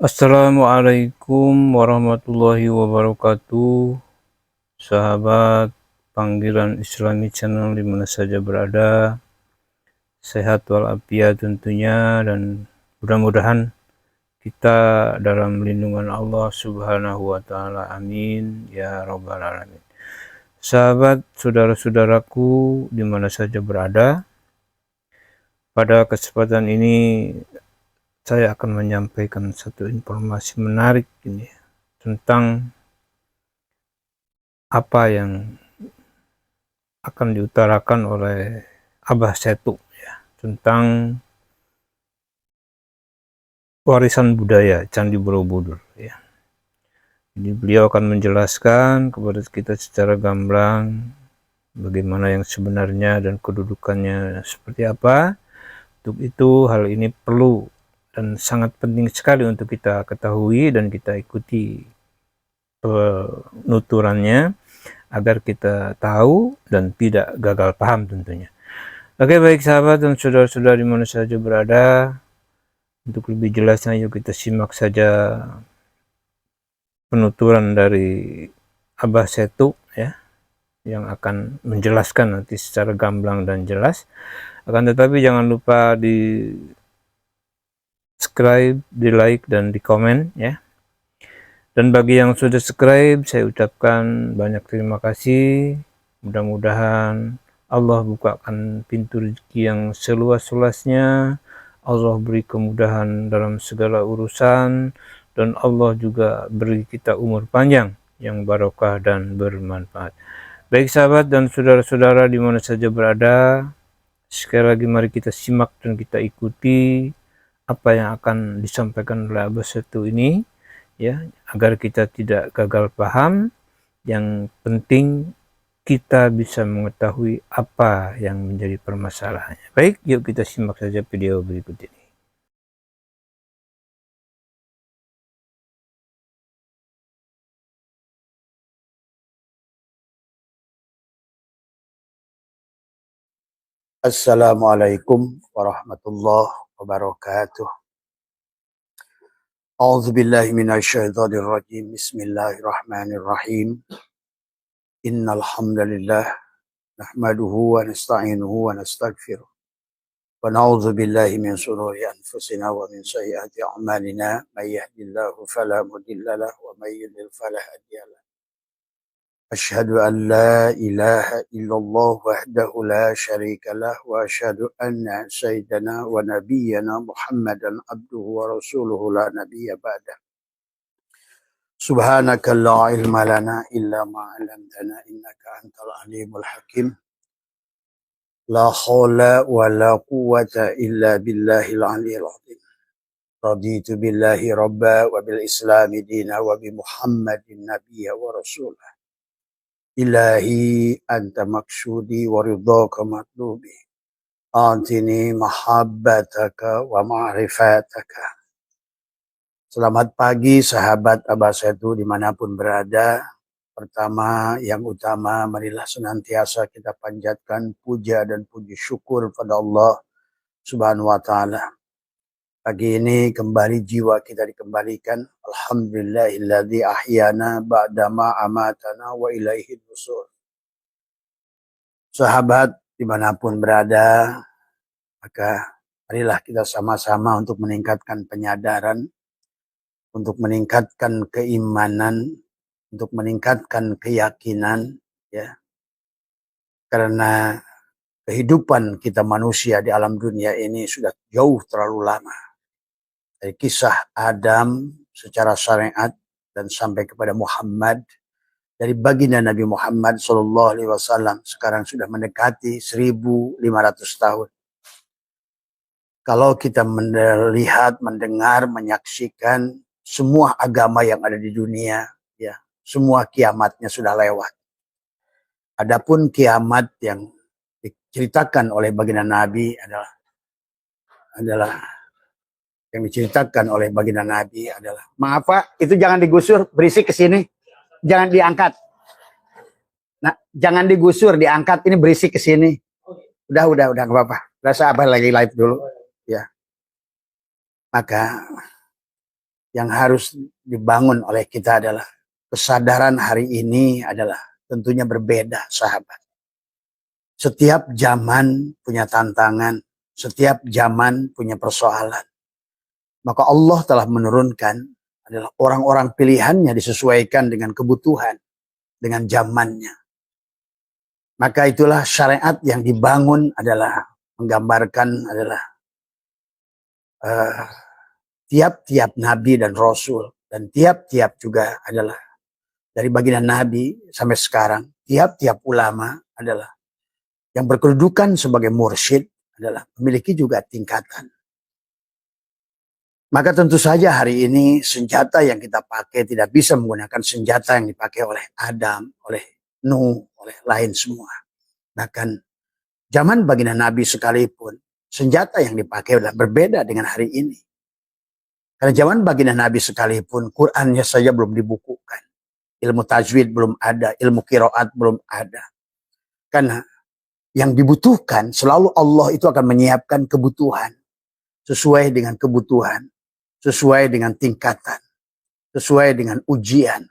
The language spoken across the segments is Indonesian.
Assalamualaikum warahmatullahi wabarakatuh. Sahabat panggilan Islami Channel di mana saja berada, sehat walafiat tentunya, dan mudah-mudahan kita dalam lindungan Allah Subhanahu wa Ta'ala. Amin ya Rabbal 'Alamin. Sahabat, saudara-saudaraku di mana saja berada, pada kesempatan ini saya akan menyampaikan satu informasi menarik ini tentang apa yang akan diutarakan oleh Abah Setu ya, tentang warisan budaya Candi Borobudur ya. Jadi beliau akan menjelaskan kepada kita secara gamblang bagaimana yang sebenarnya dan kedudukannya seperti apa. Untuk itu hal ini perlu dan sangat penting sekali untuk kita ketahui dan kita ikuti penuturannya agar kita tahu dan tidak gagal paham tentunya. Oke, baik sahabat dan saudara-saudara di mana saja berada, untuk lebih jelasnya yuk kita simak saja penuturan dari Abah Setu ya, yang akan menjelaskan nanti secara gamblang dan jelas. Akan tetapi jangan lupa di subscribe, di like, dan di komen ya. Dan bagi yang sudah subscribe, saya ucapkan banyak terima kasih. Mudah-mudahan Allah bukakan pintu rezeki yang seluas-luasnya. Allah beri kemudahan dalam segala urusan. Dan Allah juga beri kita umur panjang yang barokah dan bermanfaat. Baik sahabat dan saudara-saudara di mana saja berada, sekali lagi mari kita simak dan kita ikuti apa yang akan disampaikan oleh Abah Setu ini ya, agar kita tidak gagal paham. Yang penting kita bisa mengetahui apa yang menjadi permasalahannya. Baik, yuk kita simak saja video berikut ini. Assalamualaikum warahmatullahi wabarakatuh. A'udzubillahi minasyaitonir rajim. Bismillahirrahmanirrahim. Innal hamdalillah nahmaduhu wa nasta'inuhu wa nastaghfiruh. Wa na'udzu billahi min shururi anfusina wa min sayyiati a'malina. May yahdihillahu fala mudilla lahu wa may yudlil fala hadiya lahu. أشهد أن لا إله إلا الله وحده لا شريك له وأشهد أن سيدنا ونبينا محمدا عبده ورسوله لا نبي بعده سبحانك لا علم لنا إلا ما علمتنا إنك أنت العليم الحكيم لا حول ولا قوة إلا بالله العلي العظيم رضيت بالله ربا وبالإسلام دينا وبمحمد النبي ورسوله Ilahi anta maksudi wa ridhaka matlubi antini mahabbataka wa ma'rifataka. Selamat pagi sahabat Abah Setu dimanapun berada. Pertama yang utama, marilah senantiasa kita panjatkan puja dan puji syukur pada Allah Subhanahu wa Ta'ala. Pagi ini kembali jiwa kita dikembalikan. Alhamdulillahilladzi ahyana ba'dama amatana wa ilaihi nusur. Sahabat dimanapun berada, maka marilah kita sama-sama untuk meningkatkan penyadaran, untuk meningkatkan keimanan, untuk meningkatkan keyakinan, ya. Karena kehidupan kita manusia di alam dunia ini sudah jauh terlalu lama. Dari kisah Adam secara syariat dan sampai kepada Muhammad, dari baginda Nabi Muhammad SAW sekarang sudah mendekati 1500 tahun. Kalau kita melihat, mendengar, menyaksikan semua agama yang ada di dunia, ya, semua kiamatnya sudah lewat. Adapun kiamat yang diceritakan oleh baginda Nabi adalah yang diceritakan oleh baginda Nabi adalah, maaf Pak, itu jangan digusur, berisik ke sini. Jangan diangkat. Nah, jangan digusur, diangkat, ini berisik ke sini. Udah enggak apa-apa. Rasa Abah lagi live dulu, ya. Maka yang harus dibangun oleh kita adalah kesadaran hari ini adalah tentunya berbeda, sahabat. Setiap zaman punya tantangan, setiap zaman punya persoalan. Maka Allah telah menurunkan adalah orang-orang pilihannya disesuaikan dengan kebutuhan, dengan zamannya. Maka itulah syariat yang dibangun adalah menggambarkan adalah tiap-tiap nabi dan rasul, dan tiap-tiap juga adalah dari baginda nabi sampai sekarang, tiap-tiap ulama adalah yang berkedudukan sebagai mursyid adalah memiliki juga tingkatan. Maka tentu saja hari ini senjata yang kita pakai tidak bisa menggunakan senjata yang dipakai oleh Adam, oleh Nuh, oleh lain semua. Bahkan zaman baginda Nabi sekalipun, senjata yang dipakai adalah berbeda dengan hari ini. Karena zaman baginda Nabi sekalipun, Qur'annya saja belum dibukukan. Ilmu tajwid belum ada, ilmu qiraat belum ada. Karena yang dibutuhkan, selalu Allah itu akan menyiapkan kebutuhan. Sesuai dengan kebutuhan. Sesuai dengan tingkatan. Sesuai dengan ujian.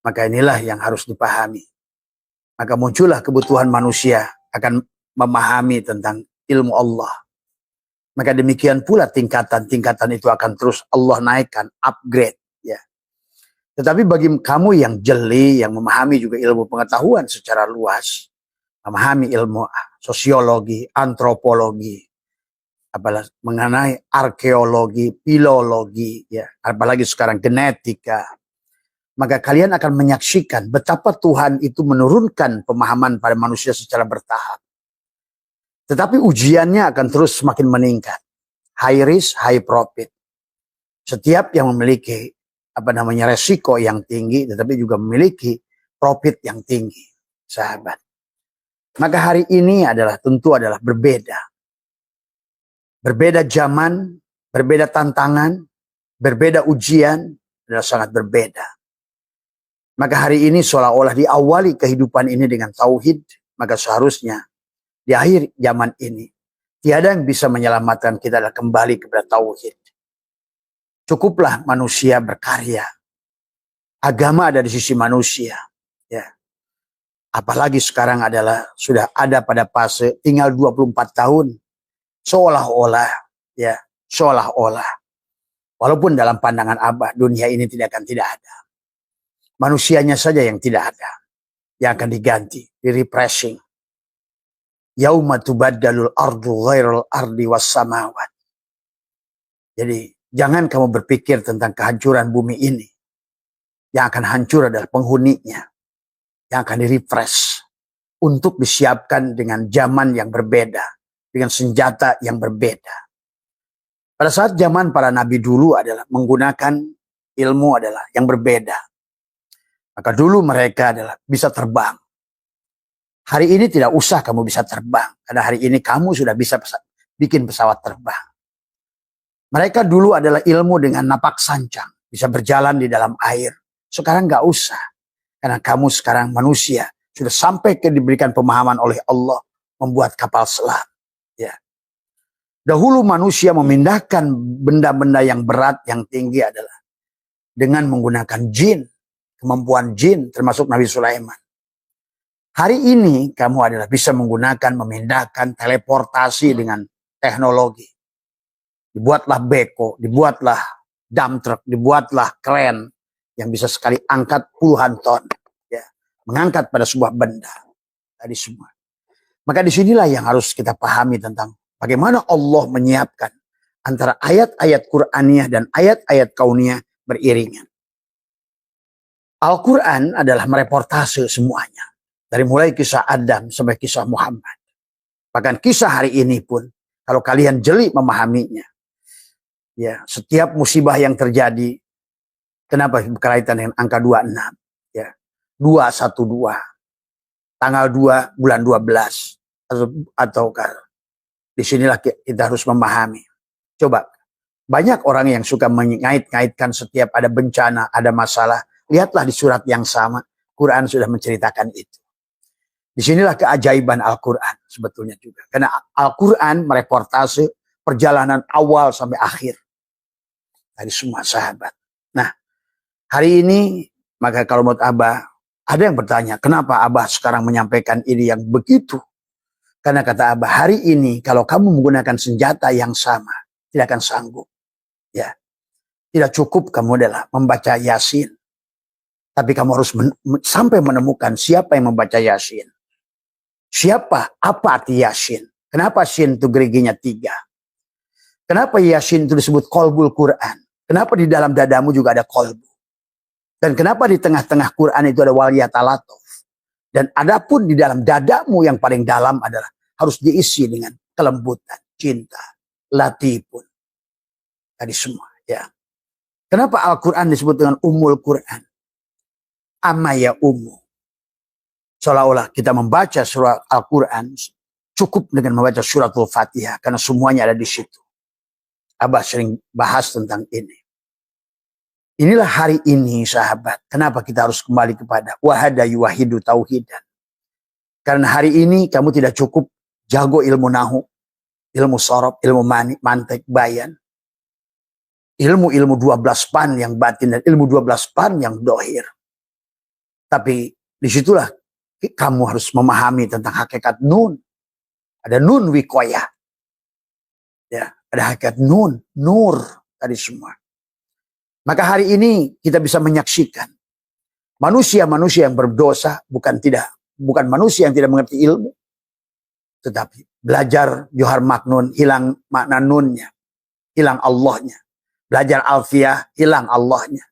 Maka inilah yang harus dipahami. Maka muncullah kebutuhan manusia akan memahami tentang ilmu Allah. Maka demikian pula tingkatan-tingkatan itu akan terus Allah naikkan, upgrade. Ya. Tetapi bagi kamu yang jeli, yang memahami juga ilmu pengetahuan secara luas, memahami ilmu sosiologi, antropologi, apalagi mengenai arkeologi, filologi, ya, apalagi sekarang genetika, maka kalian akan menyaksikan betapa Tuhan itu menurunkan pemahaman pada manusia secara bertahap. Tetapi ujiannya akan terus semakin meningkat. High risk, high profit. Setiap yang memiliki resiko yang tinggi, tetapi juga memiliki profit yang tinggi, sahabat. Maka hari ini tentu adalah berbeda. Berbeda zaman, berbeda tantangan, berbeda ujian, adalah sangat berbeda. Maka hari ini seolah-olah diawali kehidupan ini dengan tauhid, maka seharusnya di akhir zaman ini, tiada yang bisa menyelamatkan kita adalah kembali kepada tauhid. Cukuplah manusia berkarya. Agama ada di sisi manusia. Ya. Apalagi sekarang sudah ada pada fase tinggal 24 tahun. Seolah-olah, ya, seolah-olah. Walaupun dalam pandangan Abah, dunia ini tidak ada. Manusianya saja yang tidak ada. Yang akan diganti, di-refreshing. Yauma tubaddalul ardu ghairul ardi was samawat. Jadi, jangan kamu berpikir tentang kehancuran bumi ini. Yang akan hancur adalah penghuninya. Yang akan di-refresh. Untuk disiapkan dengan zaman yang berbeda. Dengan senjata yang berbeda. Pada saat zaman para nabi dulu adalah menggunakan ilmu adalah yang berbeda. Maka dulu mereka bisa terbang. Hari ini tidak usah kamu bisa terbang. Karena hari ini kamu sudah bisa bikin pesawat terbang. Mereka dulu adalah ilmu dengan napak sancang. Bisa berjalan di dalam air. Sekarang nggak usah. Karena kamu sekarang manusia. Sudah sampai diberikan pemahaman oleh Allah. Membuat kapal selam. Ya. Dahulu manusia memindahkan benda-benda yang berat, yang tinggi adalah dengan menggunakan jin. Kemampuan jin termasuk Nabi Sulaiman. Hari ini kamu bisa menggunakan, memindahkan, teleportasi dengan teknologi. Dibuatlah beko, dibuatlah dump truck, dibuatlah kren yang bisa sekali angkat puluhan ton. Ya, mengangkat pada sebuah benda. Tadi semua. Maka disinilah yang harus kita pahami tentang bagaimana Allah menyiapkan antara ayat-ayat Qur'aniyah dan ayat-ayat kauniyah beriringan. Al-Quran adalah mereportase semuanya. Dari mulai kisah Adam sampai kisah Muhammad. Bahkan kisah hari ini pun, kalau kalian jeli memahaminya, ya, setiap musibah yang terjadi, kenapa berkaitan dengan angka 26? Ya, 212. Tanggal 2 bulan 12. Ataukah disinilah kita harus memahami. Coba, banyak orang yang suka mengait-ngaitkan setiap ada bencana, ada masalah. Lihatlah di surat yang sama, Quran sudah menceritakan itu. Disinilah keajaiban Al-Quran sebetulnya juga. Karena Al-Quran mereportase perjalanan awal sampai akhir. Tadi semua sahabat. Nah, hari ini, maka kalau menurut Abah, ada yang bertanya, kenapa Abah sekarang menyampaikan ini yang begitu? Karena kata Abah, hari ini kalau kamu menggunakan senjata yang sama, tidak akan sanggup. Ya, tidak cukup kamu adalah membaca Yasin. Tapi kamu harus sampai menemukan siapa yang membaca Yasin. Siapa? Apa arti Yasin? Kenapa Sin itu geriginya 3? Kenapa Yasin itu disebut kolbul Quran? Kenapa di dalam dadamu juga ada kolbu? Dan kenapa di tengah-tengah Quran itu ada waliyatalatuf? Dan adapun di dalam dadamu yang paling dalam adalah harus diisi dengan kelembutan, cinta, latifun. Tadi semua, ya. Kenapa Al-Quran disebut dengan Ummul Quran? Amma ya ummu. Seolah-olah kita membaca surah Al-Quran cukup dengan membaca suratul Fatihah karena semuanya ada di situ. Abah sering bahas tentang ini. Inilah hari ini sahabat. Kenapa kita harus kembali kepada wahada yuwahidu tauhidan. Karena hari ini kamu tidak cukup jago ilmu nahu, ilmu sorob, ilmu mantek, bayan. Ilmu-ilmu 12 pan yang batin dan ilmu 12 pan yang dohir. Tapi disitulah kamu harus memahami tentang hakikat nun. Ada nun wikoyah. Ya, ada hakikat nun, nur tadi semua. Maka hari ini kita bisa menyaksikan manusia-manusia yang berdosa bukan manusia yang tidak mengerti ilmu, tetapi belajar Johar Maknun hilang makna nunnya, hilang Allahnya. Belajar Alfiyah hilang Allahnya.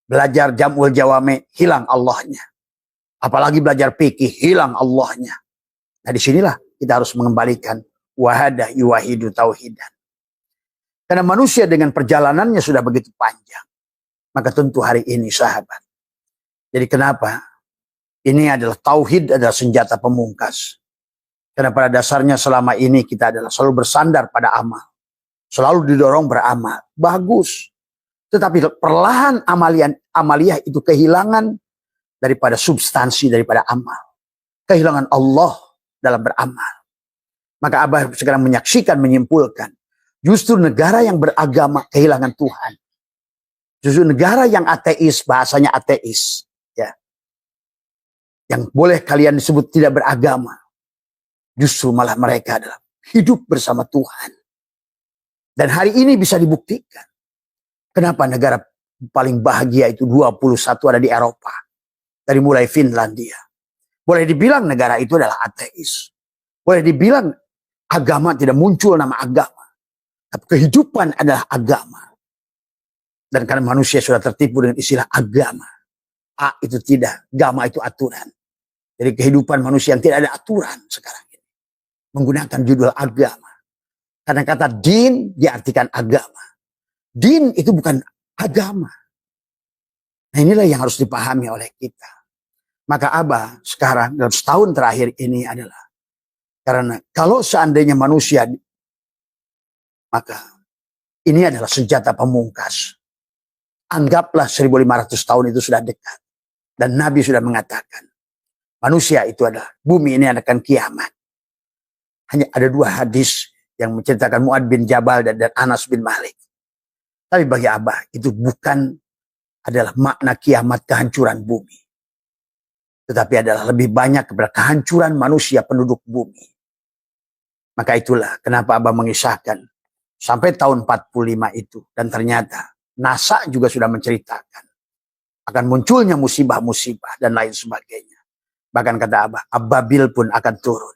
Belajar Jam'ul Jawame hilang Allahnya. Apalagi belajar fikih hilang Allahnya. Nah disinilah kita harus mengembalikan wahada yuwahidu tauhidan. Karena manusia dengan perjalanannya sudah begitu panjang. Maka tentu hari ini sahabat. Jadi kenapa? Ini adalah tauhid adalah senjata pemungkas. Karena pada dasarnya selama ini kita adalah selalu bersandar pada amal. Selalu didorong beramal. Bagus. Tetapi perlahan amaliyah itu kehilangan daripada substansi daripada amal. Kehilangan Allah dalam beramal. Maka Abah sekarang menyaksikan, menyimpulkan. Justru negara yang beragama kehilangan Tuhan. Justru negara yang ateis, bahasanya ateis. Ya. Yang boleh kalian disebut tidak beragama. Justru malah mereka adalah hidup bersama Tuhan. Dan hari ini bisa dibuktikan. Kenapa negara paling bahagia itu 21 ada di Eropa. Dari mulai Finlandia. Boleh dibilang negara itu adalah ateis. Boleh dibilang agama tidak muncul nama agama. Tapi kehidupan adalah agama. Dan karena manusia sudah tertipu dengan istilah agama. A itu tidak, agama itu aturan. Jadi kehidupan manusia yang tidak ada aturan sekarang ini. Menggunakan judul agama. Karena kata din diartikan agama. Din itu bukan agama. Nah inilah yang harus dipahami oleh kita. Maka Abah sekarang dalam setahun terakhir ini adalah. Karena kalau seandainya manusia, maka ini adalah senjata pemungkas. Anggaplah 1500 tahun itu sudah dekat. Dan Nabi sudah mengatakan. Manusia itu adalah, bumi ini akan kiamat. Hanya ada 2 hadis yang menceritakan Mu'ad bin Jabal dan Anas bin Malik. Tapi bagi Abah itu bukan adalah makna kiamat kehancuran bumi. Tetapi adalah lebih banyak kepada kehancuran manusia penduduk bumi. Maka itulah kenapa Abah mengisahkan sampai tahun 45 itu. Dan ternyata NASA juga sudah menceritakan akan munculnya musibah-musibah dan lain sebagainya. Bahkan kata Abah, Ababil pun akan turun.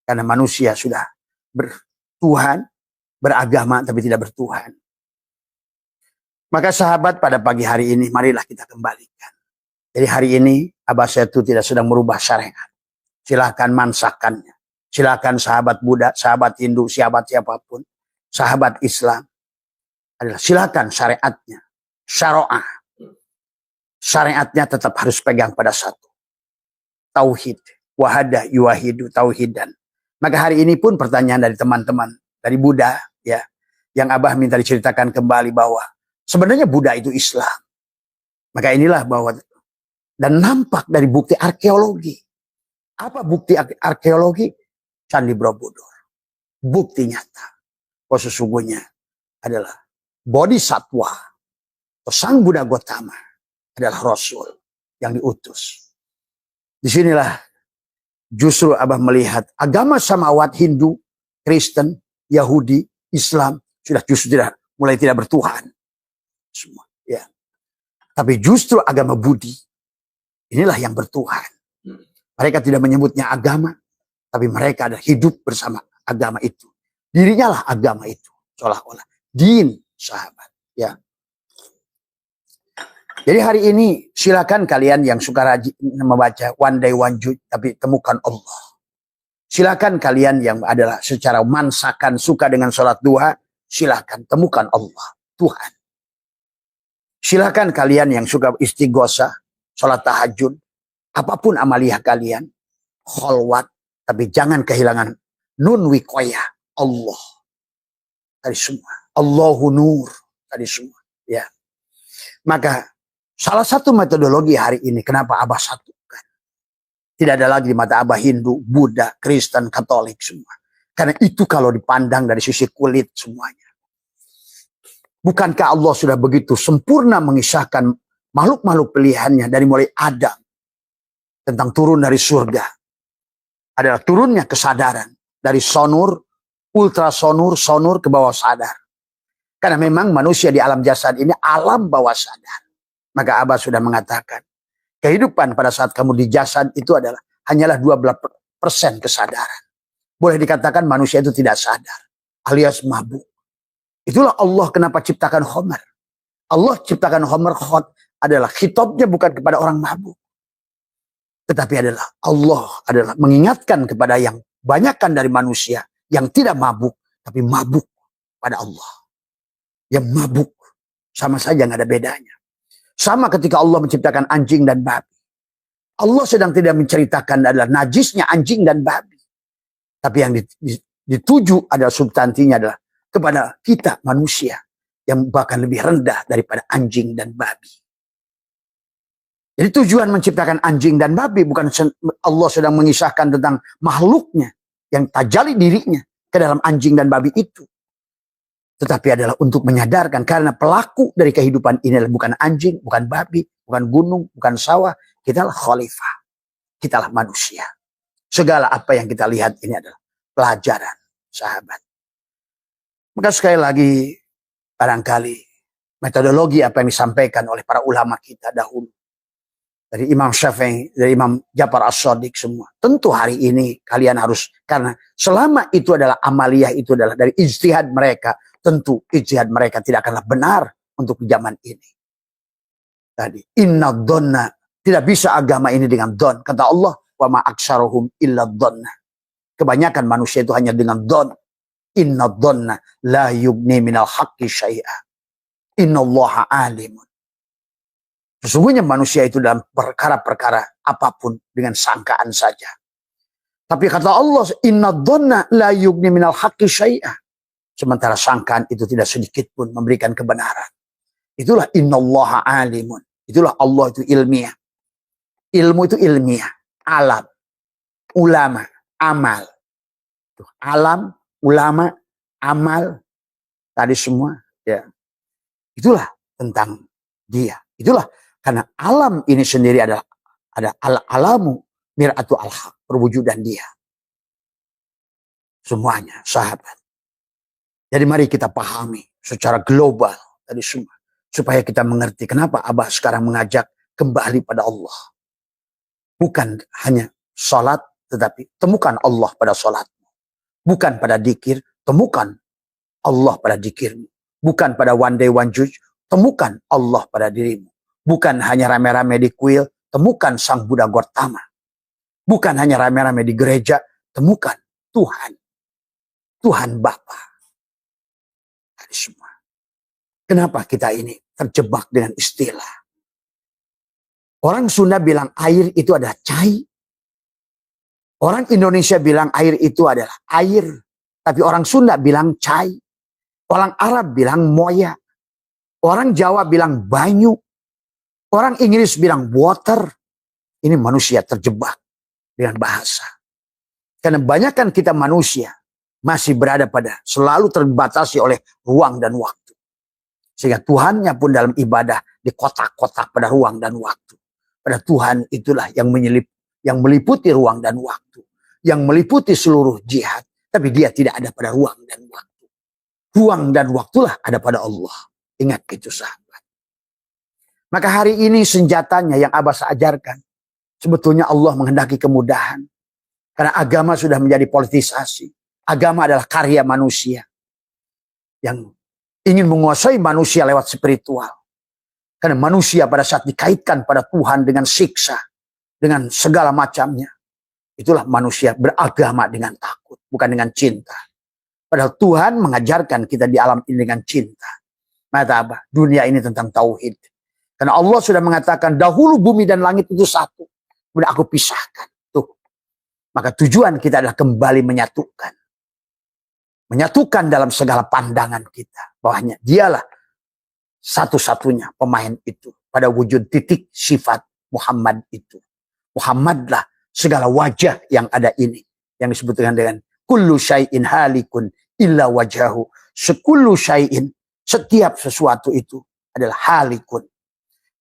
Karena manusia sudah bertuhan, beragama tapi tidak bertuhan. Maka sahabat pada pagi hari ini marilah kita kembalikan. Jadi hari ini Abah Setu tidak sedang merubah syariat. Silahkan mansahkannya. Silahkan sahabat Buddha, sahabat Hindu, sahabat siapapun. Sahabat Islam. Adalah silahkan syariatnya. Syara'ah. Syariatnya tetap harus pegang pada satu. Tauhid. Wahada yuwahidu tauhidan. Maka hari ini pun pertanyaan dari teman-teman. Dari Buddha. Ya, yang Abah minta diceritakan kembali bahwa sebenarnya Buddha itu Islam. Maka inilah bahwa dan nampak dari bukti arkeologi. Apa bukti arkeologi? Candi Borobudur. Bukti nyata. Bahwa sesungguhnya adalah Bodhisatwa atau Sang Buddha Gautama adalah Rasul yang diutus. Disinilah justru Abah melihat agama samawat Hindu, Kristen, Yahudi, Islam sudah justru mulai tidak bertuhan semua. Ya. Tapi justru agama Budi inilah yang bertuhan. Mereka tidak menyebutnya agama, tapi mereka ada hidup bersama agama itu. Dirinya lah agama itu, seolah-olah din, sahabat. Ya. Jadi hari ini silakan kalian yang suka rajin membaca One Day One Jude, tapi temukan Allah. Silakan kalian yang adalah secara mansakan suka dengan sholat duha, silakan temukan Allah, Tuhan. Silakan kalian yang suka istighosah, sholat tahajud, apapun amaliyah kalian, kholwat, tapi jangan kehilangan nun wikoyah, Allah. Tadi semua. Allahu nur, tadi semua. Ya. Maka salah satu metodologi hari ini, kenapa Abah satukan. Tidak ada lagi di mata Abah Hindu, Buddha, Kristen, Katolik semua. Karena itu kalau dipandang dari sisi kulit semuanya. Bukankah Allah sudah begitu sempurna mengisahkan makhluk-makhluk pilihannya dari mulai Adam. Tentang turun dari surga. Adalah turunnya kesadaran. Dari sonur, ultrasonur, sonur ke bawah sadar. Karena memang manusia di alam jasad ini alam bawah sadar. Maka Abah sudah mengatakan. Kehidupan pada saat kamu di jasad itu adalah hanyalah 12% kesadaran. Boleh dikatakan manusia itu tidak sadar. Alias mabuk. Itulah Allah kenapa ciptakan Homer. Allah ciptakan Homer adalah khitabnya bukan kepada orang mabuk. Tetapi adalah Allah adalah mengingatkan kepada yang banyakkan dari manusia yang tidak mabuk. Tapi mabuk pada Allah. Yang mabuk sama saja nggak ada bedanya. Sama ketika Allah menciptakan anjing dan babi. Allah sedang tidak menceritakan adalah najisnya anjing dan babi. Tapi yang dituju adalah substansinya adalah kepada kita manusia yang bahkan lebih rendah daripada anjing dan babi. Jadi tujuan menciptakan anjing dan babi bukan Allah sedang mengisahkan tentang makhluknya yang tajali dirinya ke dalam anjing dan babi itu. Tetapi adalah untuk menyadarkan karena pelaku dari kehidupan ini adalah bukan anjing, bukan babi, bukan gunung, bukan sawah. Kitalah khalifah. Kitalah manusia. Segala apa yang kita lihat ini adalah pelajaran, sahabat. Maka sekali lagi, barangkali metodologi apa yang disampaikan oleh para ulama kita dahulu. Dari Imam Syafi'i, dari Imam Ja'far As-Shadiq semua. Tentu hari ini kalian harus, karena selama itu adalah amaliyah, itu adalah dari ijtihad mereka. Tentu ijtihad mereka tidak akanlah benar untuk zaman ini. Tadi, inna dhanna, tidak bisa agama ini dengan don. Kata Allah, wa ma aksaruhum illa dhanna. Kebanyakan manusia itu hanya dengan don. Inna dhanna la yugni minal haqqi syai'a. Inna allaha alimun. Sesungguhnya manusia itu dalam perkara-perkara apapun dengan sangkaan saja. Tapi kata Allah, inna dhanna la yugni minal haqqi syai'a. Sementara sangkaan itu tidak sedikit pun memberikan kebenaran. Itulah innallaha alimun. Itulah Allah itu ilmiah. Ilmu itu ilmiah. Alam. Ulama. Amal. Alam, ulama, amal. Tadi semua. Ya. Itulah tentang dia. Itulah. Karena alam ini sendiri ada al-alamu mir'atu al-haq. Perwujudan dia. Semuanya. Sahabat. Jadi mari kita pahami secara global tadi semua. Supaya kita mengerti kenapa Abah sekarang mengajak kembali pada Allah. Bukan hanya sholat, tetapi temukan Allah pada sholatmu. Bukan pada dikir, temukan Allah pada dikirmu. Bukan pada one day one jude, temukan Allah pada dirimu. Bukan hanya rame-rame di kuil, temukan Sang Buddha Gautama. Bukan hanya rame-rame di gereja, temukan Tuhan. Tuhan Bapa. Semua. Kenapa kita ini terjebak dengan istilah? Orang Sunda bilang air itu adalah cai. Orang Indonesia bilang air itu adalah air. Tapi orang Sunda bilang cai. Orang Arab bilang moya. Orang Jawa bilang banyu. Orang Inggris bilang water. Ini manusia terjebak dengan bahasa. Karena banyakkan kita manusia masih berada pada selalu terbatasi oleh ruang dan waktu. Sehingga Tuhannya pun dalam ibadah dikotak-kotak pada ruang dan waktu. Pada Tuhan itulah yang meliputi ruang dan waktu. Yang meliputi seluruh jihad. Tapi dia tidak ada pada ruang dan waktu. Ruang dan waktulah ada pada Allah. Ingat itu sahabat. Maka hari ini senjatanya yang Abbas ajarkan. Sebetulnya Allah menghendaki kemudahan. Karena agama sudah menjadi politisasi. Agama adalah karya manusia. Yang ingin menguasai manusia lewat spiritual. Karena manusia pada saat dikaitkan pada Tuhan dengan siksa. Dengan segala macamnya. Itulah manusia beragama dengan takut. Bukan dengan cinta. Padahal Tuhan mengajarkan kita di alam ini dengan cinta. Maka apa? Dunia ini tentang tauhid. Karena Allah sudah mengatakan dahulu bumi dan langit itu satu. Kemudian aku pisahkan. Tuh. Maka tujuan kita adalah kembali menyatukan. Menyatukan dalam segala pandangan kita. Bahwanya dialah satu-satunya pemain itu. Pada wujud titik sifat Muhammad itu. Muhammadlah segala wajah yang ada ini. Yang disebutkan dengan kullu syai'in halikun illa wajahu. Sekullu syai'in. Setiap sesuatu itu adalah halikun.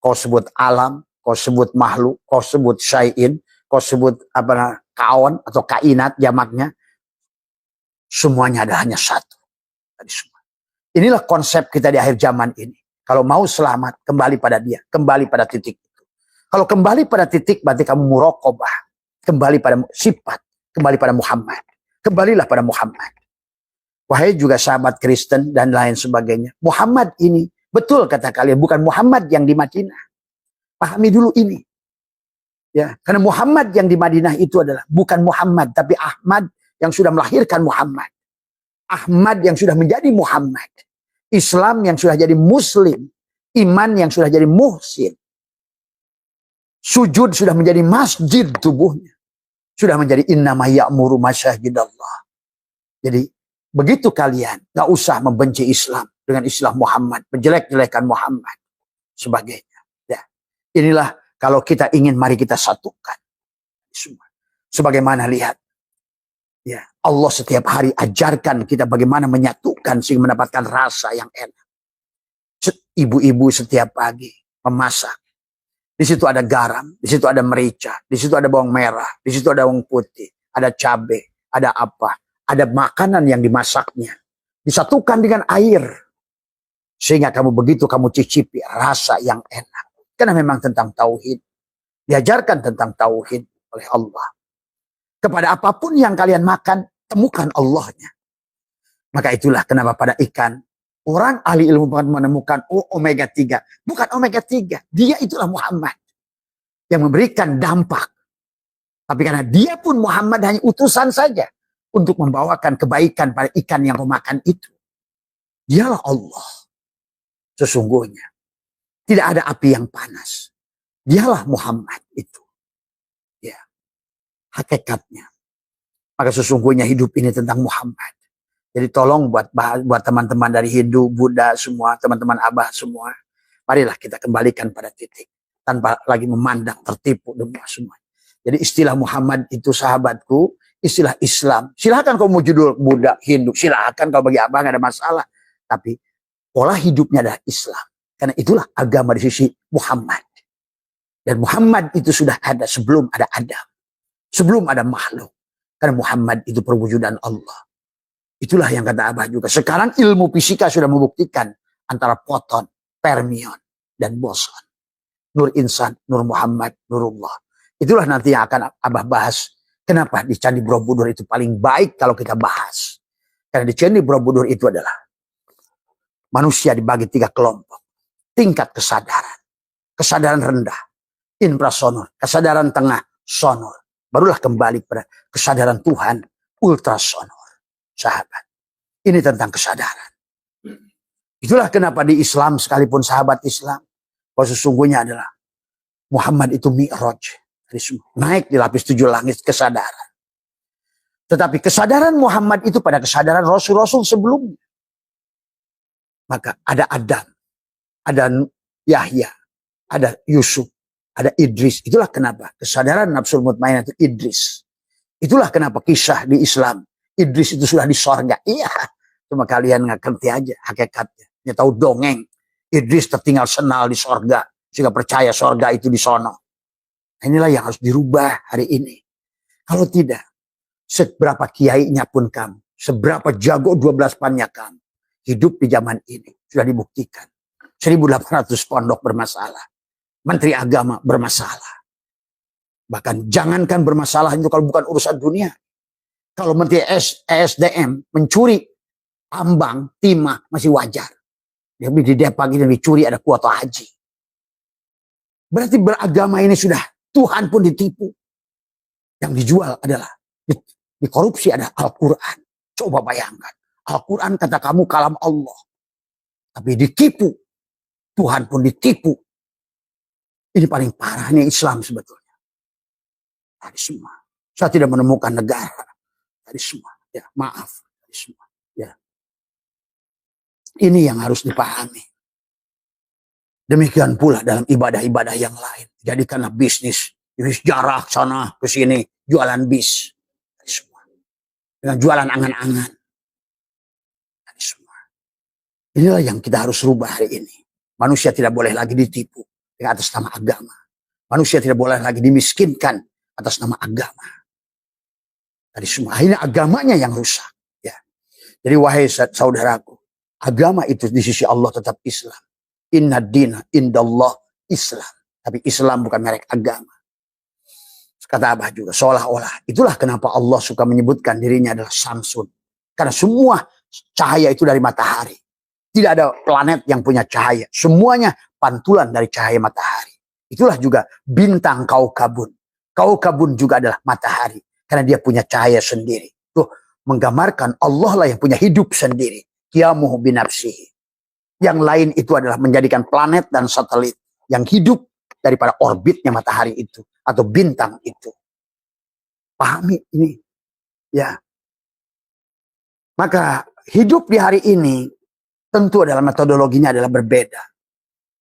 Kau sebut alam, kau sebut makhluk, kau sebut syai'in, kau sebut kaon atau kainat jamaknya. Semuanya ada hanya satu. Inilah konsep kita di akhir zaman ini. Kalau mau selamat, kembali pada dia. Kembali pada titik itu. Kalau kembali pada titik, berarti kamu muraqabah. Kembali pada sifat. Kembali pada Muhammad. Kembalilah pada Muhammad. Wahai juga sahabat Kristen dan lain sebagainya. Muhammad ini, betul kata kalian, bukan Muhammad yang di Madinah. Pahami dulu ini. Ya, karena Muhammad yang di Madinah itu adalah bukan Muhammad, tapi Ahmad yang sudah melahirkan Muhammad. Ahmad yang sudah menjadi Muhammad. Islam yang sudah jadi Muslim. Iman yang sudah jadi muhsin. Sujud sudah menjadi masjid tubuhnya. Sudah menjadi innama ya'muru masyajidallah. Jadi begitu kalian gak usah membenci Islam dengan Islam Muhammad. Menjelek-jelekan Muhammad. Sebagainya. Ya. Inilah kalau kita ingin mari kita satukan. Semua. Sebagaimana lihat. Ya, Allah setiap hari ajarkan kita bagaimana menyatukan sehingga mendapatkan rasa yang enak. Ibu-ibu setiap pagi memasak. Di situ ada garam, di situ ada merica, di situ ada bawang merah, di situ ada bawang putih, ada cabai, ada apa, ada makanan yang dimasaknya. Disatukan dengan air. Sehingga kamu begitu kamu cicipi rasa yang enak. Karena memang tentang tauhid. Diajarkan tentang tauhid oleh Allah. Kepada apapun yang kalian makan, temukan Allahnya. Maka itulah kenapa pada ikan, orang ahli ilmu menemukan omega 3. Bukan omega 3, dia itulah Muhammad. Yang memberikan dampak. Tapi karena dia pun Muhammad hanya utusan saja. Untuk membawakan kebaikan pada ikan yang memakan itu. Dialah Allah. Sesungguhnya. Tidak ada api yang panas. Dialah Muhammad itu. Hakikatnya. Maka sesungguhnya hidup ini tentang Muhammad. Jadi tolong buat teman-teman dari Hindu, Buddha semua, teman-teman Abah semua. Marilah kita kembalikan pada titik. Tanpa lagi memandang, tertipu semua. Jadi istilah Muhammad itu sahabatku, istilah Islam. Silahkan kau mau judul Buddha, Hindu, silahkan kalau bagi Abah gak ada masalah. Tapi pola hidupnya adalah Islam. Karena itulah agama di sisi Muhammad. Dan Muhammad itu sudah ada sebelum ada Adam. Sebelum ada makhluk. Karena Muhammad itu perwujudan Allah. Itulah yang kata Abah juga. Sekarang ilmu fisika sudah membuktikan antara foton, fermion, dan boson. Nur insan, Nur Muhammad, Nurullah. Itulah nanti yang akan Abah bahas. Kenapa di Candi Borobudur itu paling baik kalau kita bahas. Karena di Candi Borobudur itu adalah manusia dibagi 3 kelompok. Tingkat kesadaran. Kesadaran rendah. Infrasonor. Kesadaran tengah. Sonor. Barulah kembali pada kesadaran Tuhan ultrasonor. Sahabat. Ini tentang kesadaran. Itulah kenapa di Islam sekalipun sahabat Islam. Bahwa sesungguhnya adalah Muhammad itu mi'raj. Naik di lapis 7 langit kesadaran. Tetapi kesadaran Muhammad itu pada kesadaran Rasul-Rasul sebelumnya. Maka ada Adam. Ada Yahya. Ada Yusuf. Ada Idris. Itulah kenapa kesadaran nafsul mutmainah itu Idris. Itulah kenapa kisah di Islam. Idris itu sudah di sorga. Iya. Cuma kalian nggak ngerti aja hakikatnya. Hanya tahu dongeng. Idris tertinggal senal di sorga, sehingga percaya sorga itu di sono. Inilah yang harus dirubah hari ini. Kalau tidak, seberapa kiainya pun kamu, seberapa jago 12 pannya kamu, hidup di zaman ini sudah dibuktikan. 1.800 pondok bermasalah, menteri agama bermasalah. Bahkan jangankan bermasalah itu kalau bukan urusan dunia. Kalau menteri ESDM mencuri ambang, timah masih wajar. Dia di Depok ini dicuri ada kuota haji. Berarti beragama ini sudah Tuhan pun ditipu. Yang dijual adalah dikorupsi ada Al-Quran. Coba bayangkan. Al-Quran kata kamu kalam Allah. Tapi ditipu. Tuhan pun ditipu. Ini paling parah nih Islam sebetulnya. Tadi semua. Saya tidak menemukan negara. Tadi semua. Ya, maaf. Tadi semua. Ya. Ini yang harus dipahami. Demikian pula dalam ibadah-ibadah yang lain. Jadikanlah bisnis. Bisnis jarak sana ke sini. Jualan bis. Tadi semua. Dengan jualan angan-angan. Tadi semua. Inilah yang kita harus rubah hari ini. Manusia tidak boleh lagi ditipu dengan atas nama agama. Manusia tidak boleh lagi dimiskinkan atas nama agama. Tadi semua. Akhirnya agamanya yang rusak. Ya. Jadi wahai saudaraku. Agama itu di sisi Allah tetap Islam. Inna dina indallah Islam. Tapi Islam bukan merek agama. Kata Abah juga. Seolah-olah. Itulah kenapa Allah suka menyebutkan dirinya adalah Samsun. Karena semua cahaya itu dari matahari. Tidak ada planet yang punya cahaya. Semuanya pantulan dari cahaya matahari. Itulah juga bintang Kaukabun. Kaukabun juga adalah matahari. Karena dia punya cahaya sendiri. Tuh menggambarkan Allah lah yang punya hidup sendiri. Qiyamuhu binafsihi. Yang lain itu adalah menjadikan planet dan satelit yang hidup daripada orbitnya matahari itu. Atau bintang itu. Pahami ini. Ya. Maka hidup di hari ini tentu adalah metodologinya adalah berbeda.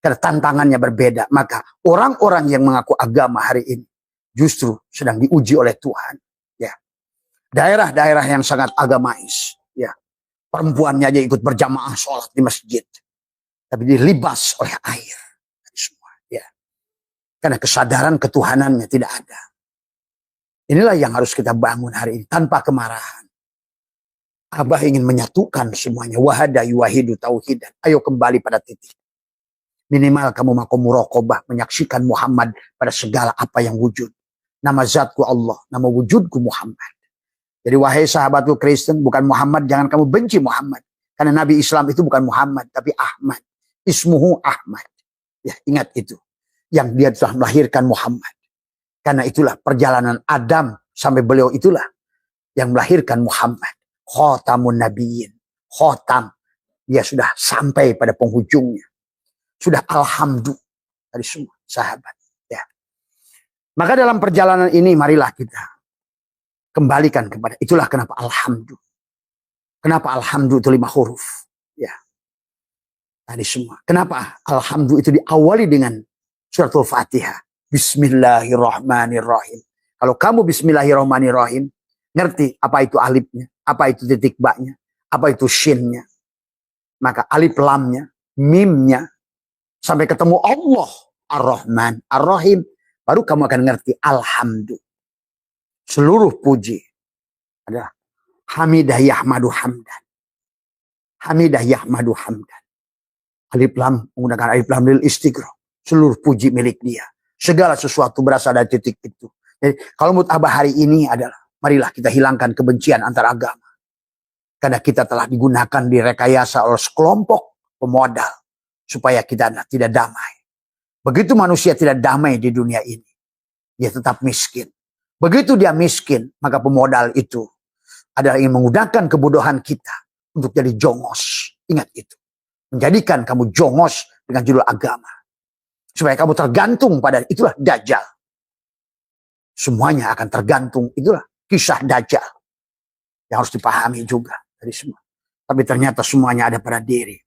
Karena tantangannya berbeda. Maka orang-orang yang mengaku agama hari ini justru sedang diuji oleh Tuhan. Ya. Daerah-daerah yang sangat agamais. Ya. Perempuannya aja ikut berjamaah sholat di masjid. Tapi dilibas oleh air. Semua. Ya. Karena kesadaran ketuhanannya tidak ada. Inilah yang harus kita bangun hari ini. Tanpa kemarahan. Abah ingin menyatukan semuanya. Wahada yuwahidu tauhidan. Ayo kembali pada titik. Minimal kamu makom muraqabah. Menyaksikan Muhammad pada segala apa yang wujud. Nama zatku Allah. Nama wujudku Muhammad. Jadi wahai sahabatku Kristen. Bukan Muhammad. Jangan kamu benci Muhammad. Karena Nabi Islam itu bukan Muhammad. Tapi Ahmad. Ismuhu Ahmad. Ya, ingat itu. Yang dia telah melahirkan Muhammad. Karena itulah perjalanan Adam. Sampai beliau itulah. Yang melahirkan Muhammad. Khotamun Nabiyyin. Khotam. Dia sudah sampai pada penghujungnya. Sudah alhamdulillah. Dari semua sahabat. Ya. Maka dalam perjalanan ini marilah kita kembalikan kepada. Itulah kenapa alhamdulillah. Kenapa alhamdulillah itu 5 huruf. Ya. Tadi semua. Kenapa alhamdulillah itu diawali dengan suratul Fatihah. Bismillahirrahmanirrahim. Kalau kamu bismillahirrahmanirrahim. Ngerti apa itu alifnya. Apa itu titik baknya. Apa itu shinnya. Maka alif lamnya. Mimnya. Sampai ketemu Allah. Ar-Rahman. Ar-Rahim. Baru kamu akan ngerti alhamdulillah. Seluruh puji adalah hamidah yahmadu hamdan. Hamidah yahmadu hamdan. Alif lam menggunakan alif lam lil istighraq. Seluruh puji milik dia. Segala sesuatu berasal dari titik itu. Jadi kalau menurut Abah hari ini adalah marilah kita hilangkan kebencian antar agama. Karena kita telah digunakan direkayasa oleh sekelompok pemodal supaya kita tidak damai. Begitu manusia tidak damai di dunia ini, dia tetap miskin. Begitu dia miskin, maka pemodal itu adalah ingin menggunakan kebodohan kita untuk jadi jongos. Ingat itu. Menjadikan kamu jongos dengan judul agama. Supaya kamu tergantung pada itulah Dajjal. Semuanya akan tergantung. Itulah kisah Dajjal. Yang harus dipahami juga dari semua. Tapi ternyata semuanya ada pada diri.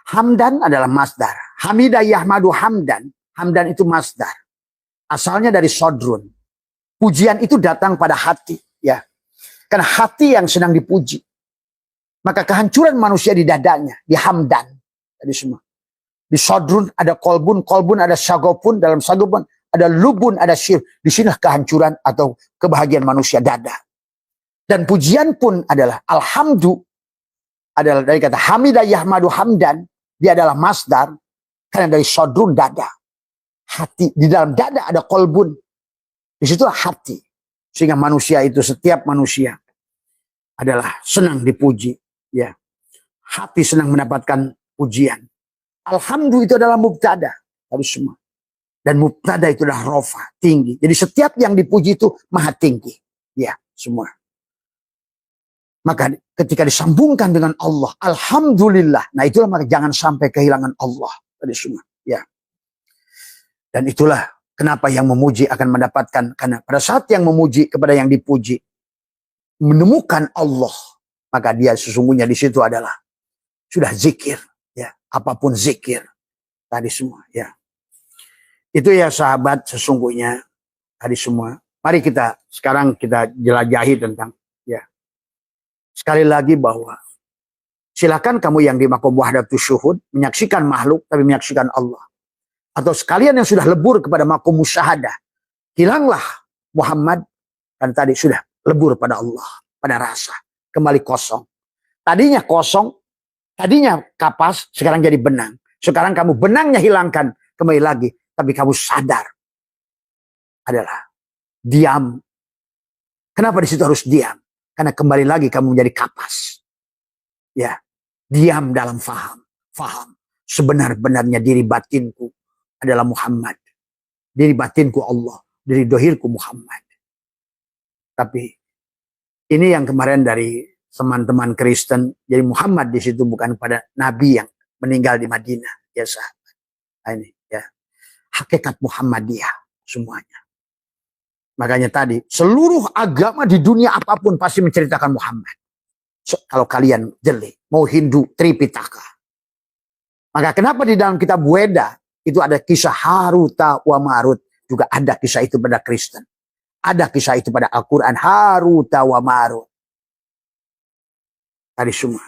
Hamdan adalah masdar. Hamidah yahmadu hamdan. Hamdan itu masdar. Asalnya dari sodrun. Pujian itu datang pada hati. Ya. Karena hati yang sedang dipuji. Maka kehancuran manusia di dadanya. Di hamdan. Tadi semua. Di sodrun ada kolbun, kolbun ada syagopun, dalam syagopun ada lubun, ada syir. Di sini kehancuran atau kebahagiaan manusia, dada. Dan pujian pun adalah alhamdu, adalah dari kata hamidah yahmadu hamdan, dia adalah masdar, karena dari sodrun dada. Hati, di dalam dada ada kolbun. Disitulah hati. Sehingga manusia itu, setiap manusia adalah senang dipuji. Ya. Hati senang mendapatkan pujian. Alhamdu itu adalah mubtada. Tadi semua. Dan mubtada itu adalah rofa, tinggi. Jadi setiap yang dipuji itu maha tinggi. Ya, semua. Maka ketika disambungkan dengan Allah, alhamdulillah. Nah itulah, maka jangan sampai kehilangan Allah. Tadi semua. Ya. Dan itulah kenapa yang memuji akan mendapatkan. Karena pada saat yang memuji kepada yang dipuji, menemukan Allah, maka dia sesungguhnya di situ adalah sudah zikir. Ya, apapun zikir tadi semua, ya. Itu ya sahabat, sesungguhnya tadi semua. Mari sekarang kita jelajahi tentang, ya. Sekali lagi bahwa silakan kamu yang di makom wahdatus syuhud menyaksikan makhluk tapi menyaksikan Allah. Atau sekalian yang sudah lebur kepada makom musyahadah, hilanglah Muhammad dan tadi sudah lebur pada Allah, pada rasa, kembali kosong. Tadinya kosong, tadinya kapas, sekarang jadi benang. Sekarang kamu benangnya hilangkan, kembali lagi. Tapi kamu sadar adalah diam. Kenapa di situ harus diam? Karena kembali lagi kamu menjadi kapas. Ya, diam dalam faham. Faham. Sebenar-benarnya diri batinku adalah Muhammad. Diri batinku Allah. Diri dohirku Muhammad. Tapi ini yang kemarin dari teman-teman Kristen, jadi Muhammad di situ bukan pada Nabi yang meninggal di Madinah, ya sahabat. Nah, ini ya hakikat Muhammadiyah semuanya. Makanya tadi seluruh agama di dunia apapun pasti menceritakan Muhammad. Kalau kalian jeli, mau Hindu Tripitaka. Maka kenapa di dalam kitab Weda itu ada kisah Haruta wa Marut, juga ada kisah itu pada Kristen. Ada kisah itu pada Al-Quran, Haruta wa Marut. Tadi semua.